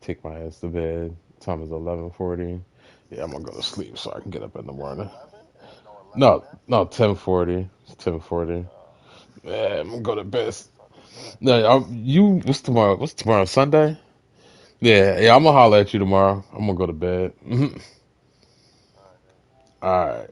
take my ass to bed. Time is 11:40. Yeah, I'm gonna go to sleep so I can get up in the morning. 11? Ain't no 11 No, then? no, 10:40. It's 10:40. Yeah, I'm gonna go to bed. No, you. What's tomorrow? What's tomorrow? Sunday? Yeah, yeah. I'm gonna holler at you tomorrow. I'm gonna go to bed. Alright, All right.